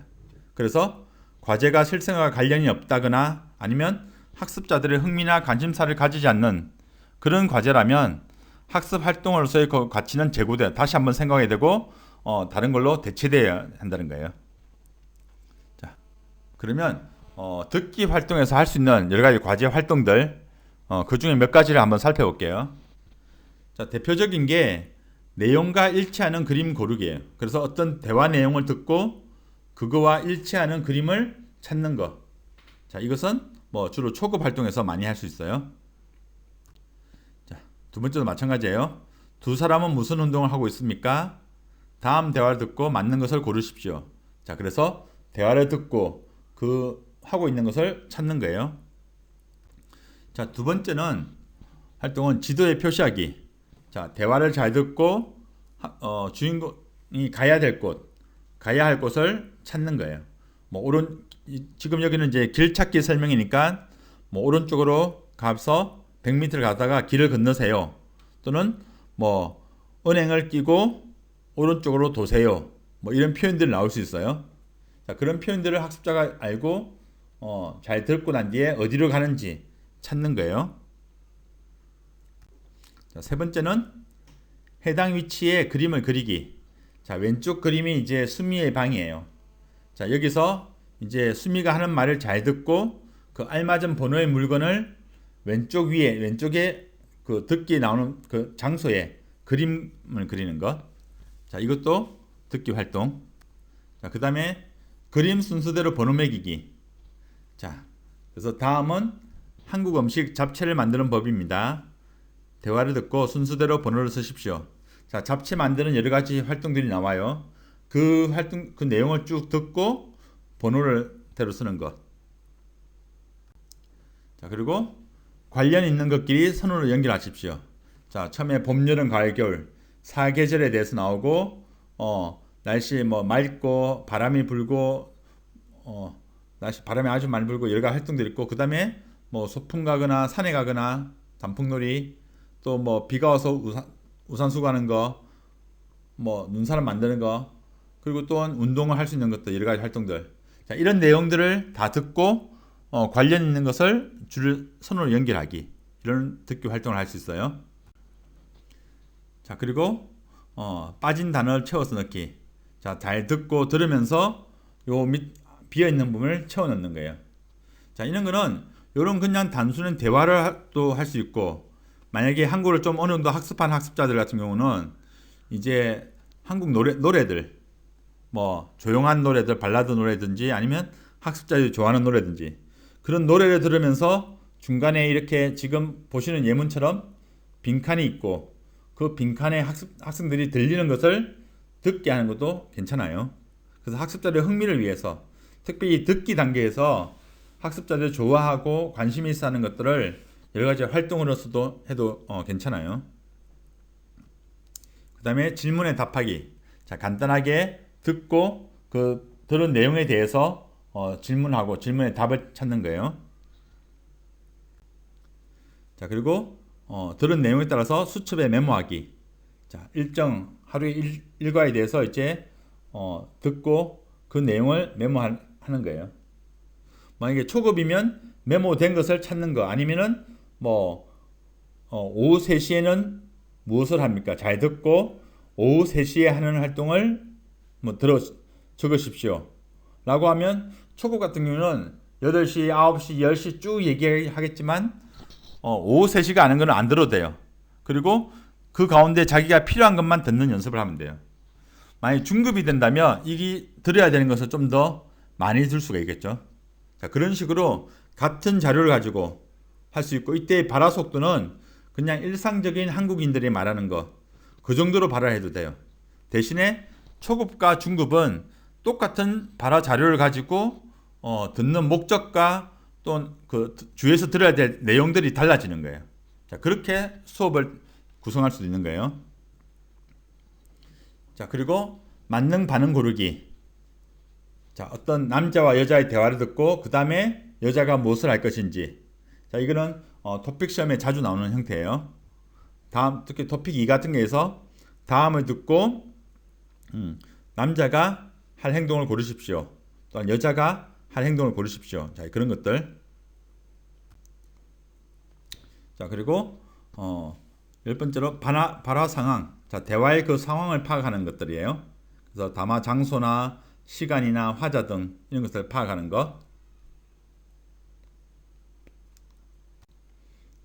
그래서 과제가 실생활과 관련이 없다거나 아니면 학습자들의 흥미나 관심사를 가지지 않는 그런 과제라면 학습 활동으로서의 그 가치는 제고돼 다시 한번 생각해야 되고 다른 걸로 대체되어야 한다는 거예요. 자, 그러면 듣기 활동에서 할 수 있는 여러 가지 과제 활동들, 그 중에 몇 가지를 한번 살펴볼게요. 자, 대표적인 게 내용과 일치하는 그림 고르기예요. 그래서 어떤 대화 내용을 듣고 그거와 일치하는 그림을 찾는 것. 자, 이것은 뭐 주로 초급 활동에서 많이 할 수 있어요. 자, 두 번째도 마찬가지예요. 두 사람은 무슨 운동을 하고 있습니까? 다음 대화를 듣고 맞는 것을 고르십시오. 자, 그래서 대화를 듣고 그 하고 있는 것을 찾는 거예요. 자, 두 번째는 활동은 지도에 표시하기. 자, 대화를 잘 듣고 주인공이 가야 될 곳, 가야 할 곳을 찾는 거예요. 뭐 지금 여기는 이제 길 찾기 설명이니까 뭐 오른쪽으로 가서 100m를 가다가 길을 건너세요. 또는 뭐 은행을 끼고 오른쪽으로 도세요. 뭐 이런 표현들이 나올 수 있어요. 자, 그런 표현들을 학습자가 알고 잘 듣고 난 뒤에 어디로 가는지 찾는 거예요. 자, 세 번째는 해당 위치에 그림을 그리기. 자, 왼쪽 그림이 이제 수미의 방이에요. 자, 여기서 이제 수미가 하는 말을 잘 듣고 그 알맞은 번호의 물건을 왼쪽에 그 듣기 나오는 그 장소에 그림을 그리는 것. 자, 이것도 듣기 활동. 자, 그 다음에 그림 순서대로 번호 매기기. 자, 그래서 다음은 한국 음식 잡채를 만드는 법입니다. 대화를 듣고 순서대로 번호를 쓰십시오. 자, 잡채 만드는 여러 가지 활동들이 나와요. 그 내용을 쭉 듣고 번호를 대로 쓰는 것. 자, 그리고 관련 있는 것끼리 선으로 연결하십시오. 자, 처음에 봄, 여름, 가을, 겨울 사계절에 대해서 나오고 날씨 뭐 맑고 바람이 불고 날씨 바람이 아주 많이 불고 여러 가지 활동들이 있고, 그 다음에 뭐 소풍 가거나 산에 가거나 단풍놀이, 또 뭐 비가 와서 우산 수거하는 거, 뭐 눈사람 만드는 거, 그리고 또한 운동을 할 수 있는 것들, 여러 가지 활동들. 자, 이런 내용들을 다 듣고 관련 있는 것을 줄을 선으로 연결하기, 이런 듣기 활동을 할 수 있어요. 자, 그리고 빠진 단어를 채워서 넣기. 자, 잘 듣고 들으면서 요 비어 있는 부분을 채워 넣는 거예요. 자, 이런 거는 요런 그냥 단순한 대화를 또 할 수 있고, 만약에 한국어를 좀 어느 정도 학습한 학습자들 같은 경우는 이제 한국 노래들, 뭐 조용한 노래들, 발라드 노래든지 아니면 학습자들이 좋아하는 노래든지 그런 노래를 들으면서 중간에 이렇게 지금 보시는 예문처럼 빈칸이 있고 그 빈칸에 학생들이 들리는 것을 듣게 하는 것도 괜찮아요. 그래서 학습자들의 흥미를 위해서 특별히 듣기 단계에서 학습자들이 좋아하고 관심이 있어 하는 것들을 여러 가지 활동으로서도 해도 괜찮아요. 그 다음에 질문에 답하기. 자, 간단하게 듣고 그 들은 내용에 대해서 질문하고 질문에 답을 찾는 거예요. 자, 그리고 들은 내용에 따라서 수첩에 메모하기. 자, 하루의 일과에 대해서 이제 듣고 그 내용을 메모하는 거예요. 만약에 초급이면 메모된 것을 찾는 거, 아니면은 뭐 오후 3시에는 무엇을 합니까? 잘 듣고 오후 3시에 하는 활동을 뭐 적으십시오 라고 하면, 초급 같은 경우는 8시, 9시, 10시 쭉 얘기하겠지만 오후 3시가 아는 건 안 들어도 돼요. 그리고 그 가운데 자기가 필요한 것만 듣는 연습을 하면 돼요. 만약 중급이 된다면 이게 들어야 되는 것을 좀 더 많이 들 수가 있겠죠. 자, 그런 식으로 같은 자료를 가지고 할 수 있고, 이때 발화 속도는 그냥 일상적인 한국인들이 말하는 거, 그 정도로 발화해도 돼요. 대신에 초급과 중급은 똑같은 발화 자료를 가지고 듣는 목적과 또 그 주에서 들어야 될 내용들이 달라지는 거예요. 자, 그렇게 수업을 구성할 수도 있는 거예요. 자, 그리고 맞는 반응 고르기. 자, 어떤 남자와 여자의 대화를 듣고 그 다음에 여자가 무엇을 할 것인지. 자, 이거는 토픽 시험에 자주 나오는 형태예요. 특히 토픽 2 같은 거에서 다음을 듣고 남자가 할 행동을 고르십시오. 또한 여자가 할 행동을 고르십시오. 자, 그런 것들. 자, 그리고 10번째로 발화 상황. 자, 대화의 그 상황을 파악하는 것들이에요. 그래서 담화 장소나 시간이나 화자 등 이런 것을 파악하는 것.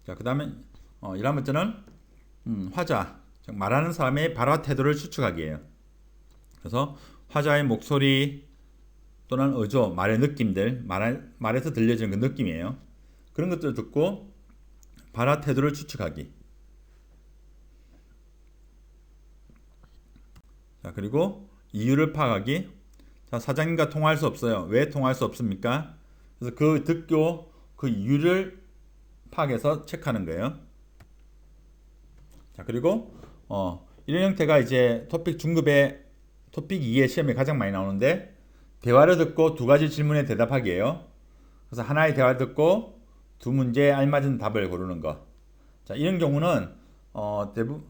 자, 그 다음에 11번째는 화자, 즉 말하는 사람의 발화 태도를 추측하기예요. 그래서 화자의 목소리 또는 어조, 말의 느낌들, 말에서 들려지는 그 느낌이에요. 그런 것들을 듣고 발화 태도를 추측하기. 자, 그리고 이유를 파악하기. 자, 사장님과 통화할 수 없어요. 왜 통화할 수 없습니까? 그래서 듣고 그 이유를 파악해서 체크하는 거예요. 자, 그리고 이런 형태가 이제 토픽 중급의 토픽 2의 시험에 가장 많이 나오는데, 대화를 듣고 2가지 질문에 대답하기예요. 그래서 하나의 대화를 듣고 2문제에 알맞은 답을 고르는 거. 자, 이런 경우는 대부분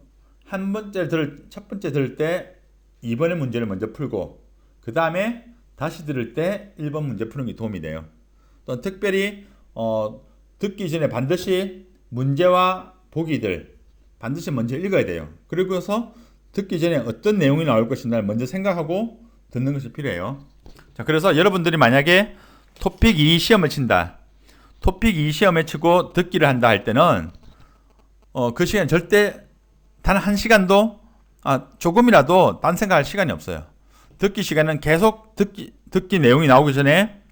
첫 번째 들을 때 2번의 문제를 먼저 풀고 그 다음에 다시 들을 때 1번 문제 푸는 게 도움이 돼요. 또 특별히 듣기 전에 반드시 문제와 보기들 반드시 먼저 읽어야 돼요. 그리고서 듣기 전에 어떤 내용이 나올 것인가를 먼저 생각하고 듣는 것이 필요해요. 자, 그래서 여러분들이 만약에 토픽 2 시험을 친다. 토픽 2 시험에 치고 듣기를 한다 할 때는 그 시간 절대 단 1시간도 조금이라도 딴 생각할 시간이 없어요. 듣기 시간은 계속 듣기 내용이 나오기 전에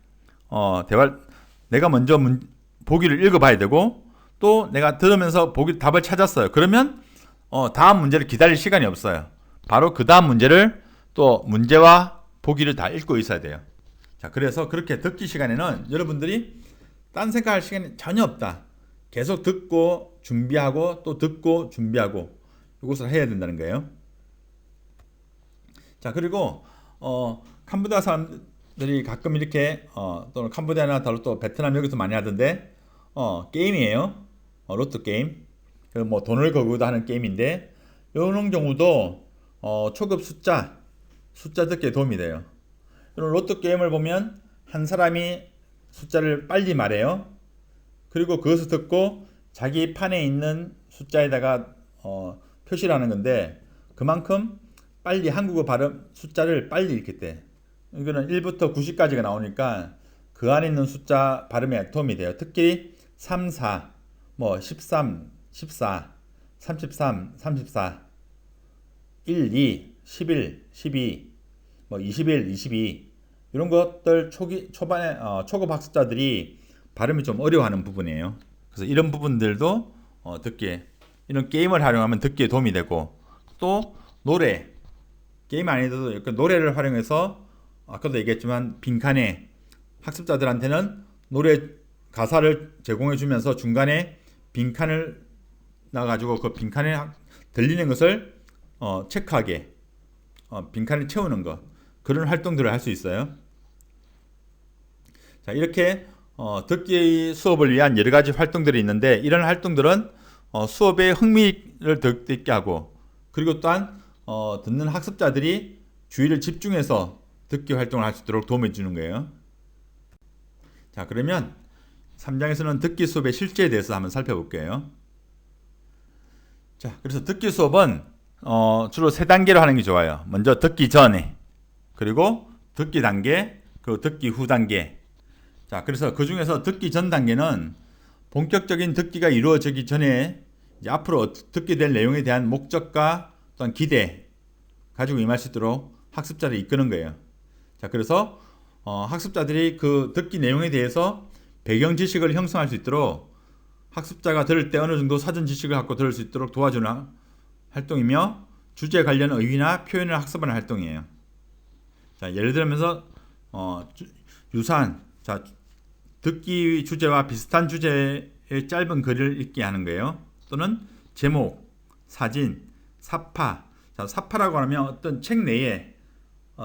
내가 먼저 보기를 읽어봐야 되고 또 내가 들으면서 답을 찾았어요. 그러면 다음 문제를 기다릴 시간이 없어요. 바로 그 다음 문제를 또 문제와 보기를 다 읽고 있어야 돼요. 자, 그래서 그렇게 듣기 시간에는 여러분들이 딴 생각할 시간이 전혀 없다. 계속 듣고 준비하고 또 듣고 준비하고 이것을 해야 된다는 거예요. 자, 그리고 캄보디아 사람들이 가끔 이렇게 또는 캄보디아나 또 베트남 여기서 많이 하던데 게임이에요. 로또 게임. 뭐 돈을 걸고도 하는 게임인데 이런 경우도 초급 숫자 듣기에 도움이 돼요. 이런 로또 게임을 보면 한 사람이 숫자를 빨리 말해요. 그리고 그것을 듣고 자기 판에 있는 숫자에다가 표시를 하는 건데 그만큼 빨리 한국어 발음 숫자를 빨리 읽게 돼. 이거는 1부터 90까지가 나오니까 그 안에 있는 숫자 발음에 도움이 돼요. 특히 3, 4, 뭐 13, 14, 33, 34, 1, 2, 11, 12, 뭐 21, 22 이런 것들 초반에 초급 학습자들이 발음이 좀 어려워하는 부분이에요. 그래서 이런 부분들도 듣기에 이런 게임을 활용하면 듣기에 도움이 되고 또 노래 게임 아니어도 노래를 활용해서 아까도 얘기했지만 빈칸에 학습자들한테는 노래 가사를 제공해 주면서 중간에 빈칸을 놔가지고 그 빈칸에 들리는 것을 체크하게 빈칸을 채우는 것 그런 활동들을 할 수 있어요. 자, 이렇게 듣기 수업을 위한 여러 가지 활동들이 있는데 이런 활동들은 수업에 흥미를 더 있게 하고 그리고 또한 듣는 학습자들이 주의를 집중해서 듣기 활동을 할 수 있도록 도움해 주는 거예요. 자, 그러면 3장에서는 듣기 수업의 실제에 대해서 한번 살펴볼게요. 자, 그래서 듣기 수업은 주로 3단계로 하는 게 좋아요. 먼저 듣기 전에, 그리고 듣기 단계, 그리고 듣기 후 단계. 자, 그래서 그 중에서 듣기 전 단계는 본격적인 듣기가 이루어지기 전에 이제 앞으로 듣게 될 내용에 대한 목적과 또한 기대 가지고 임할 수 있도록 학습자를 이끄는 거예요. 자, 그래서 학습자들이 그 듣기 내용에 대해서 배경 지식을 형성할 수 있도록 학습자가 들을 때 어느 정도 사전 지식을 갖고 들을 수 있도록 도와주는 활동이며 주제 관련 어휘나 표현을 학습하는 활동이에요. 자, 예를 들면서 유사한 듣기 주제와 비슷한 주제의 짧은 글을 읽게 하는 거예요. 또는 제목, 사진, 사파. 자, 사파라고 하면 어떤 책 내에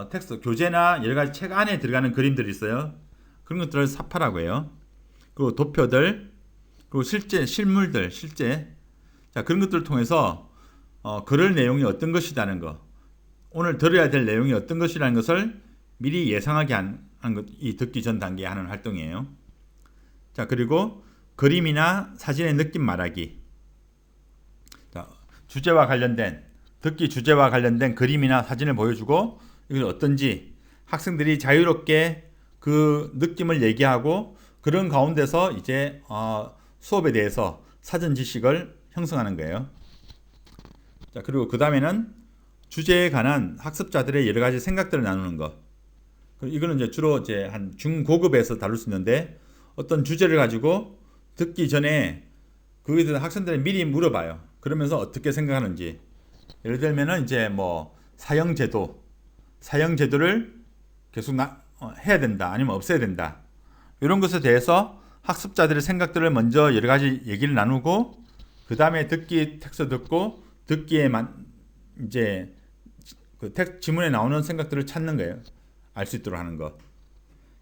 텍스트, 교재나 여러 가지 책 안에 들어가는 그림들이 있어요. 그런 것들을 사파라고 해요. 그리고 도표들, 그리고 실물들. 자, 그런 것들을 통해서 그럴 내용이 어떤 것이라는 거, 오늘 들어야 될 내용이 어떤 것이라는 것을 미리 예상하게 하는 것, 이 듣기 전 단계에 하는 활동이에요. 자, 그리고 그림이나 사진의 느낌 말하기. 자, 듣기 주제와 관련된 그림이나 사진을 보여주고 이게 어떤지 학생들이 자유롭게 그 느낌을 얘기하고 그런 가운데서 이제 수업에 대해서 사전 지식을 형성하는 거예요. 자, 그리고 그 다음에는 주제에 관한 학습자들의 여러 가지 생각들을 나누는 것. 이거는 이제 주로 이제 한 중고급에서 다룰 수 있는데 어떤 주제를 가지고 듣기 전에 그에 대해서 학생들이 미리 물어봐요. 그러면서 어떻게 생각하는지. 예를 들면은 이제 뭐 사형제도를 계속 해야 된다, 아니면 없애야 된다. 이런 것에 대해서 학습자들의 생각들을 먼저 여러 가지 얘기를 나누고 그 다음에 듣기 텍스트 듣고 듣기에만 이제 그 지문에 나오는 생각들을 찾는 거예요. 알 수 있도록 하는 것.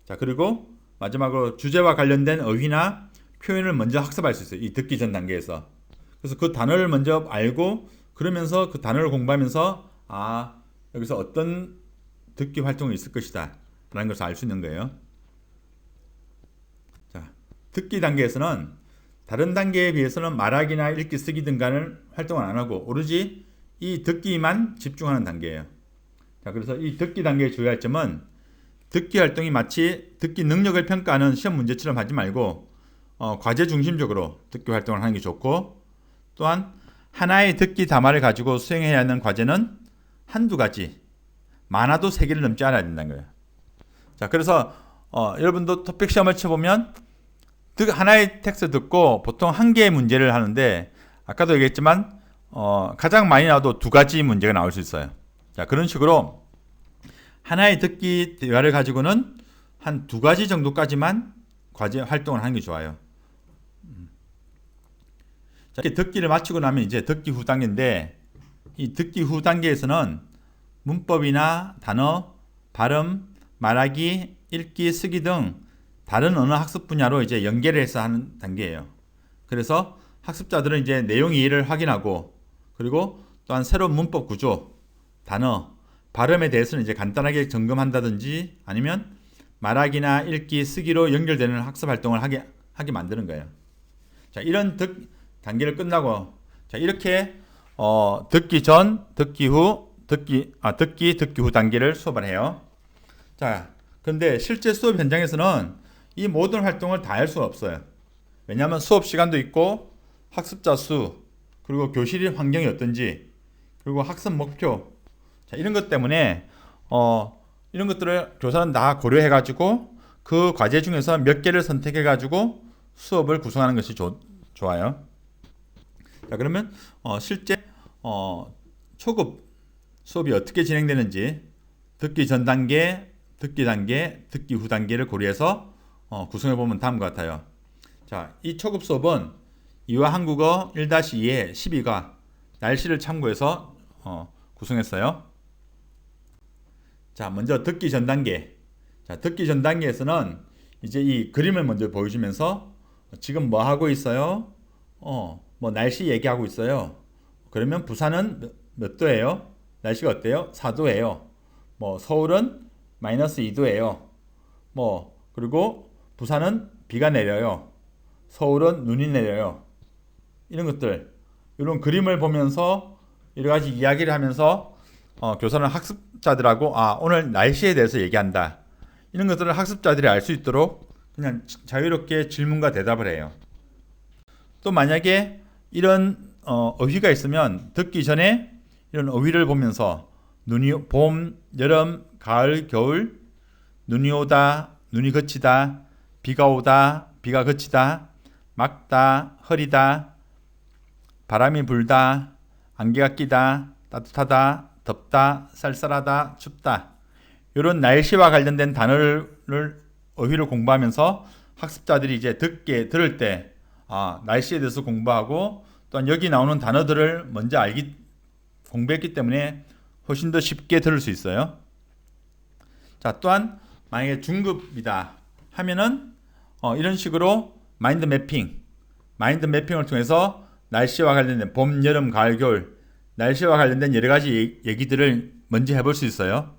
자, 그리고 마지막으로 주제와 관련된 어휘나 표현을 먼저 학습할 수 있어요. 이 듣기 전 단계에서. 그래서 그 단어를 먼저 알고 그러면서 그 단어를 공부하면서 여기서 어떤 듣기 활동이 있을 것이다 라는 것을 알 수 있는 거예요. 자, 듣기 단계에서는 다른 단계에 비해서는 말하기나 읽기, 쓰기 등간을 활동을 안 하고 오로지 이 듣기만 집중하는 단계예요. 자, 그래서 이 듣기 단계의 주의할 점은 듣기 활동이 마치 듣기 능력을 평가하는 시험 문제처럼 하지 말고 과제 중심적으로 듣기 활동을 하는 게 좋고, 또한 하나의 듣기 담화를 가지고 수행해야 하는 과제는 한두 가지, 많아도 3개를 넘지 않아야 된다는 거예요. 자, 그래서 여러분도 토픽 시험을 쳐보면 하나의 텍스트 듣고 보통 1개의 문제를 하는데, 아까도 얘기했지만 가장 많이 나와도 2가지 문제가 나올 수 있어요. 자, 그런 식으로 하나의 듣기 대화를 가지고는 한 2가지 정도까지만 과제 활동을 하는 게 좋아요. 자, 이렇게 듣기를 마치고 나면 이제 듣기 후 단계인데, 이 듣기 후 단계에서는 문법이나 단어, 발음, 말하기, 읽기, 쓰기 등 다른 언어 학습 분야로 이제 연계를 해서 하는 단계예요. 그래서 학습자들은 이제 내용 이해를 확인하고, 그리고 또한 새로운 문법 구조, 단어, 발음에 대해서는 이제 간단하게 점검한다든지 아니면 말하기나 읽기, 쓰기로 연결되는 학습 활동을 하게 만드는 거예요. 자, 이런 단계를 끝나고, 자, 이렇게 듣기 전, 듣기 후, 듣기 후 단계를 수업을 해요. 자, 근데 실제 수업 현장에서는 이 모든 활동을 다 할 수는 없어요. 왜냐하면 수업 시간도 있고, 학습자 수, 그리고 교실 환경이 어떤지, 그리고 학습 목표, 자, 이런 것 때문에 이런 것들을 교사는 다 고려해가지고 그 과제 중에서 몇 개를 선택해가지고 수업을 구성하는 것이 좋아요. 자, 그러면 실제 초급 수업이 어떻게 진행되는지 듣기 전 단계, 듣기 단계, 듣기 후 단계를 고려해서 구성해 보면 다음과 같아요. 자, 이 초급 수업은 이화 한국어 1-2의 12과 날씨를 참고해서 구성했어요. 자, 먼저 듣기 전 단계. 자, 듣기 전 단계에서는 이제 이 그림을 먼저 보여주면서 지금 뭐 하고 있어요? 뭐 날씨 얘기하고 있어요. 그러면 부산은 몇 도예요? 날씨가 어때요? 4도예요. 뭐 서울은 마이너스 2도예요. 뭐 그리고 부산은 비가 내려요. 서울은 눈이 내려요. 이런 것들, 이런 그림을 보면서 여러 가지 이야기를 하면서 교사는 학습자들하고 오늘 날씨에 대해서 얘기한다, 이런 것들을 학습자들이 알 수 있도록 그냥 자유롭게 질문과 대답을 해요. 또 만약에 이런 어휘가 있으면 듣기 전에 이런 어휘를 보면서 봄, 여름, 가을, 겨울, 눈이 오다, 눈이 그치다, 비가 오다, 비가 그치다, 막다, 흐리다, 바람이 불다, 안개가 끼다, 따뜻하다, 덥다, 쌀쌀하다, 춥다, 이런 날씨와 관련된 단어를 어휘를 공부하면서 학습자들이 이제 들을 때 날씨에 대해서 공부하고, 또한 여기 나오는 단어들을 먼저 공부했기 때문에 훨씬 더 쉽게 들을 수 있어요. 자, 또한 만약에 중급이다 하면은 이런 식으로 마인드 매핑을 통해서 날씨와 관련된 봄, 여름, 가을, 겨울 날씨와 관련된 여러 가지 얘기들을 먼저 해볼 수 있어요.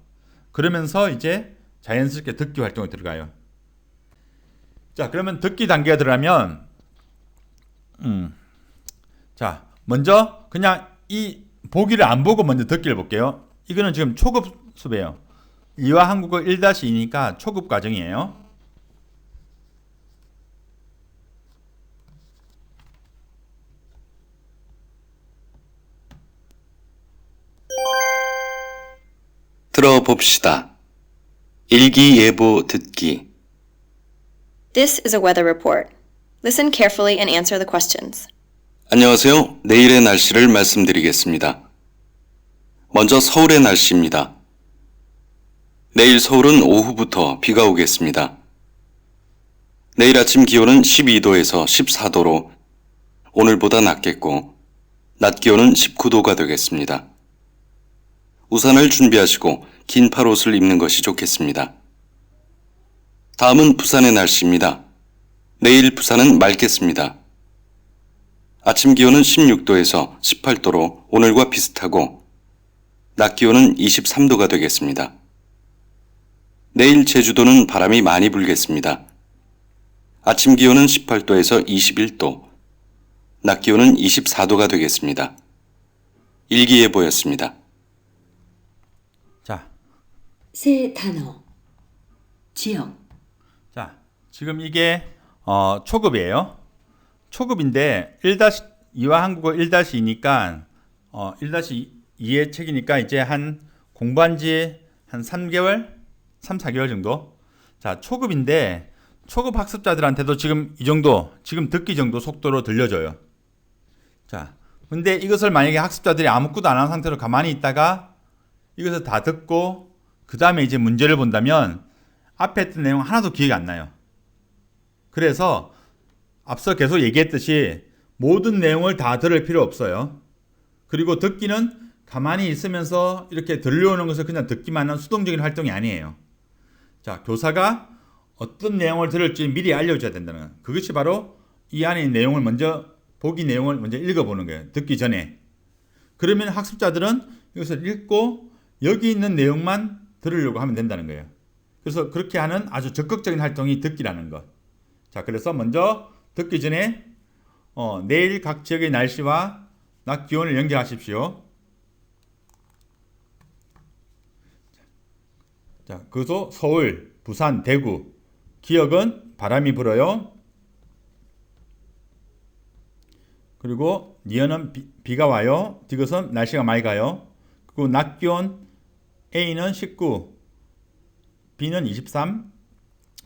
그러면서 이제 자연스럽게 듣기 활동에 들어가요. 자, 그러면 듣기 단계가 들어가면 자, 먼저 그냥 이 보기를 안 보고 먼저 듣기를 볼게요. 이거는 지금 초급 수업이에요. 이화 한국어 1-2니까 초급 과정이에요. 들어봅시다. 일기예보 듣기. This is a weather report. Listen carefully and answer the questions. 안녕하세요. 내일의 날씨를 말씀드리겠습니다. 먼저 서울의 날씨입니다. 내일 서울은 오후부터 비가 오겠습니다. 내일 아침 기온은 12도에서 14도로 오늘보다 낮겠고, 낮 기온은 19도가 되겠습니다. 우산을 준비하시고 긴 팔옷을 입는 것이 좋겠습니다. 다음은 부산의 날씨입니다. 내일 부산은 맑겠습니다. 아침 기온은 16도에서 18도로 오늘과 비슷하고, 낮 기온은 23도가 되겠습니다. 내일 제주도는 바람이 많이 불겠습니다. 아침 기온은 18도에서 21도, 낮 기온은 24도가 되겠습니다. 일기예보였습니다. 자, 새 단어 지역 자, 지금 이게 초급이에요. 초급인데 1-2와 한국어 1-2니까 1-2의 책이니까 이제 한 공부한 지 한 3개월, 3-4개월 정도. 자, 초급인데 초급 학습자들한테도 지금 이 정도, 지금 듣기 정도 속도로 들려줘요. 자, 근데 이것을 만약에 학습자들이 아무것도 안 한 상태로 가만히 있다가 이것을 다 듣고 그 다음에 이제 문제를 본다면 앞에 했던 내용 하나도 기억이 안 나요. 그래서 앞서 계속 얘기했듯이 모든 내용을 다 들을 필요 없어요. 그리고 듣기는 가만히 있으면서 이렇게 들려오는 것을 그냥 듣기만 하는 수동적인 활동이 아니에요. 자, 교사가 어떤 내용을 들을지 미리 알려줘야 된다는 거예요. 그것이 바로 이 안에 있는 내용을 먼저, 보기 내용을 먼저 읽어보는 거예요. 듣기 전에. 그러면 학습자들은 이것을 읽고 여기 있는 내용만 들으려고 하면 된다는 거예요. 그래서 그렇게 하는 아주 적극적인 활동이 듣기라는 것. 자, 그래서 먼저 듣기 전에 내일 각 지역의 날씨와 낮 기온을 연결하십시오. 자, 그래서 서울, 부산, 대구. 기역은 바람이 불어요. 그리고 니은은 비가 와요. 디귿은 날씨가 맑아요. 그리고 낮 기온 A는 19, B는 23,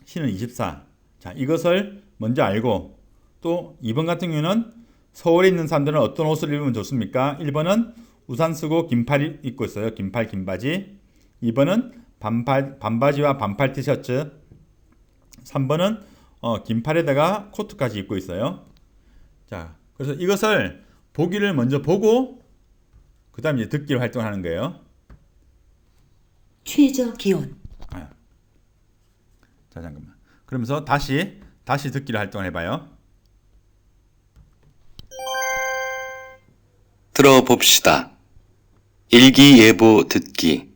C는 24. 자, 이것을 먼저 알고 또 2번 같은 경우는 서울에 있는 사람들은 어떤 옷을 입으면 좋습니까? 1번은 우산 쓰고 긴팔 입고 있어요. 긴팔, 긴바지. 2번은 반바지와 반팔 티셔츠. 3번은 긴팔에다가 코트까지 입고 있어요. 자, 그래서 이것을 보기를 먼저 보고 그 다음에 이제 듣기를 활동하는 거예요. 최저 기온 자, 잠깐만. 그러면서 다시 듣기를 활동을 해봐요. 들어봅시다. 일기예보 듣기.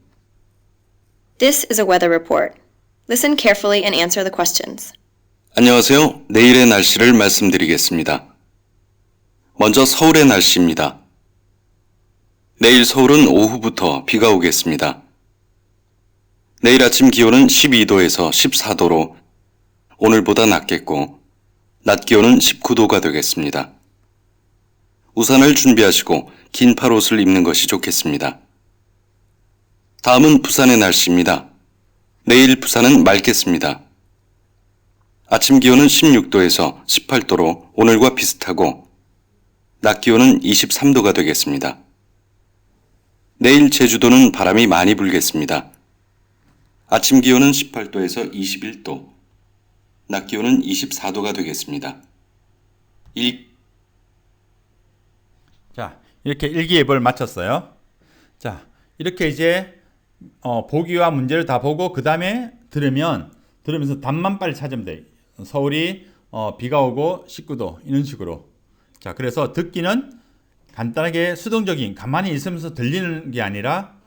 This is a weather report. Listen carefully and answer the questions. 안녕하세요. 내일의 날씨를 말씀드리겠습니다. 먼저 서울의 날씨입니다. 내일 서울은 오후부터 비가 오겠습니다. 내일 아침 기온은 12도에서 14도로 오늘보다 낮겠고 낮 기온은 19도가 되겠습니다. 우산을 준비하시고 긴팔 옷을 입는 것이 좋겠습니다. 다음은 부산의 날씨입니다. 내일 부산은 맑겠습니다. 아침 기온은 16도에서 18도로 오늘과 비슷하고 낮 기온은 23도가 되겠습니다. 내일 제주도는 바람이 많이 불겠습니다. 아침 기온은 18도에서 21도, 낮 기온은 24도가 되겠습니다. 자, 이렇게 일기예보를 마쳤어요. 자, 이렇게 이제 보기와 문제를 다 보고 그 다음에 들으면서 답만 빨리 찾으면 돼. 서울이 비가 오고 19도 이런 식으로. 자, 그래서 듣기는 간단하게 수동적인 가만히 있으면서 들리는 게 아니라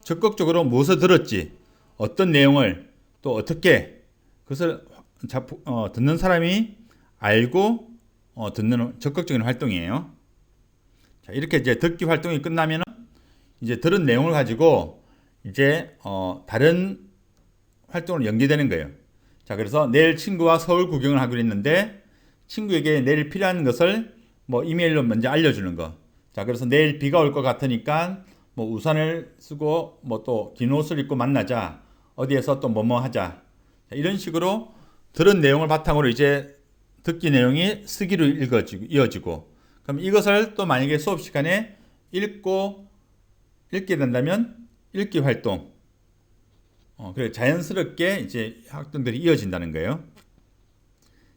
적극적으로 무엇을 들었지, 어떤 내용을 또 어떻게 그것을 듣는 사람이 알고 듣는 적극적인 활동이에요. 자, 이렇게 이제 듣기 활동이 끝나면은 이제 들은 내용을 가지고 이제 다른 활동으로 연계되는 거예요. 자, 그래서 내일 친구와 서울 구경을 하기로 했는데 친구에게 내일 필요한 것을 뭐 이메일로 먼저 알려주는 거. 자, 그래서 내일 비가 올 것 같으니까 뭐 우산을 쓰고 뭐 또 긴 옷을 입고 만나자. 어디에서 또 뭐뭐 하자. 자, 이런 식으로 들은 내용을 바탕으로 이제 듣기 내용이 쓰기로 이어지고 그럼 이것을 또 만약에 수업 시간에 읽게 된다면 읽기 활동. 그래 자연스럽게 이제 활동들이 이어진다는 거예요.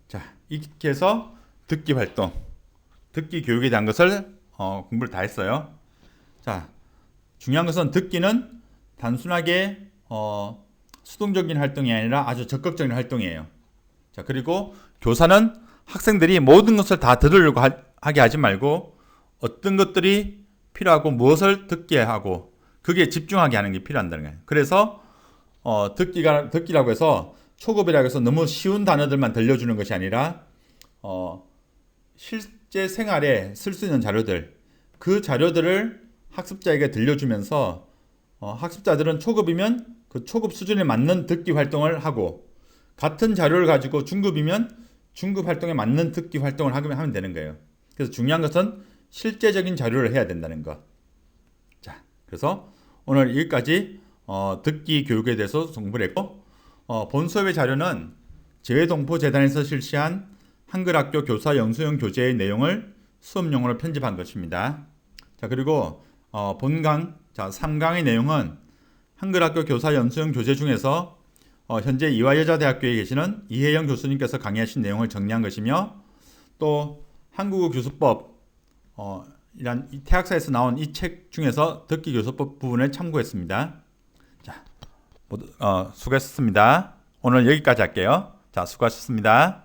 자, 이렇게 해서 듣기 활동, 듣기 교육에 대한 것을 공부를 다 했어요. 자, 중요한 것은 듣기는 단순하게 수동적인 활동이 아니라 아주 적극적인 활동이에요. 자, 그리고 교사는 학생들이 모든 것을 다 들으려고 하게 하지 말고 어떤 것들이 필요하고 무엇을 듣게 하고 그게 집중하게 하는 게 필요한다는 거예요. 그래서 듣기라고 해서 초급이라고 해서 너무 쉬운 단어들만 들려주는 것이 아니라 실제 생활에 쓸 수 있는 자료들, 그 자료들을 학습자에게 들려주면서 학습자들은 초급이면 그 초급 수준에 맞는 듣기 활동을 하고, 같은 자료를 가지고 중급이면 중급 활동에 맞는 듣기 활동을 하면 되는 거예요. 그래서 중요한 것은 실제적인 자료를 해야 된다는 것. 자, 그래서 오늘 여기까지 듣기 교육에 대해서 공부를 했고, 본 수업의 자료는 재외동포재단에서 실시한 한글학교 교사 영수형 교재의 내용을 수업용으로 편집한 것입니다. 자, 그리고 본강, 3강의 내용은 한글학교 교사 영수형 교재 중에서 현재 이화여자대학교에 계시는 이혜영 교수님께서 강의하신 내용을 정리한 것이며, 또 한국어 교수법 이란 태학사에서 나온 이 책 중에서 듣기 교수법 부분을 참고했습니다. 자, 모두 수고하셨습니다. 오늘 여기까지 할게요. 자, 수고하셨습니다.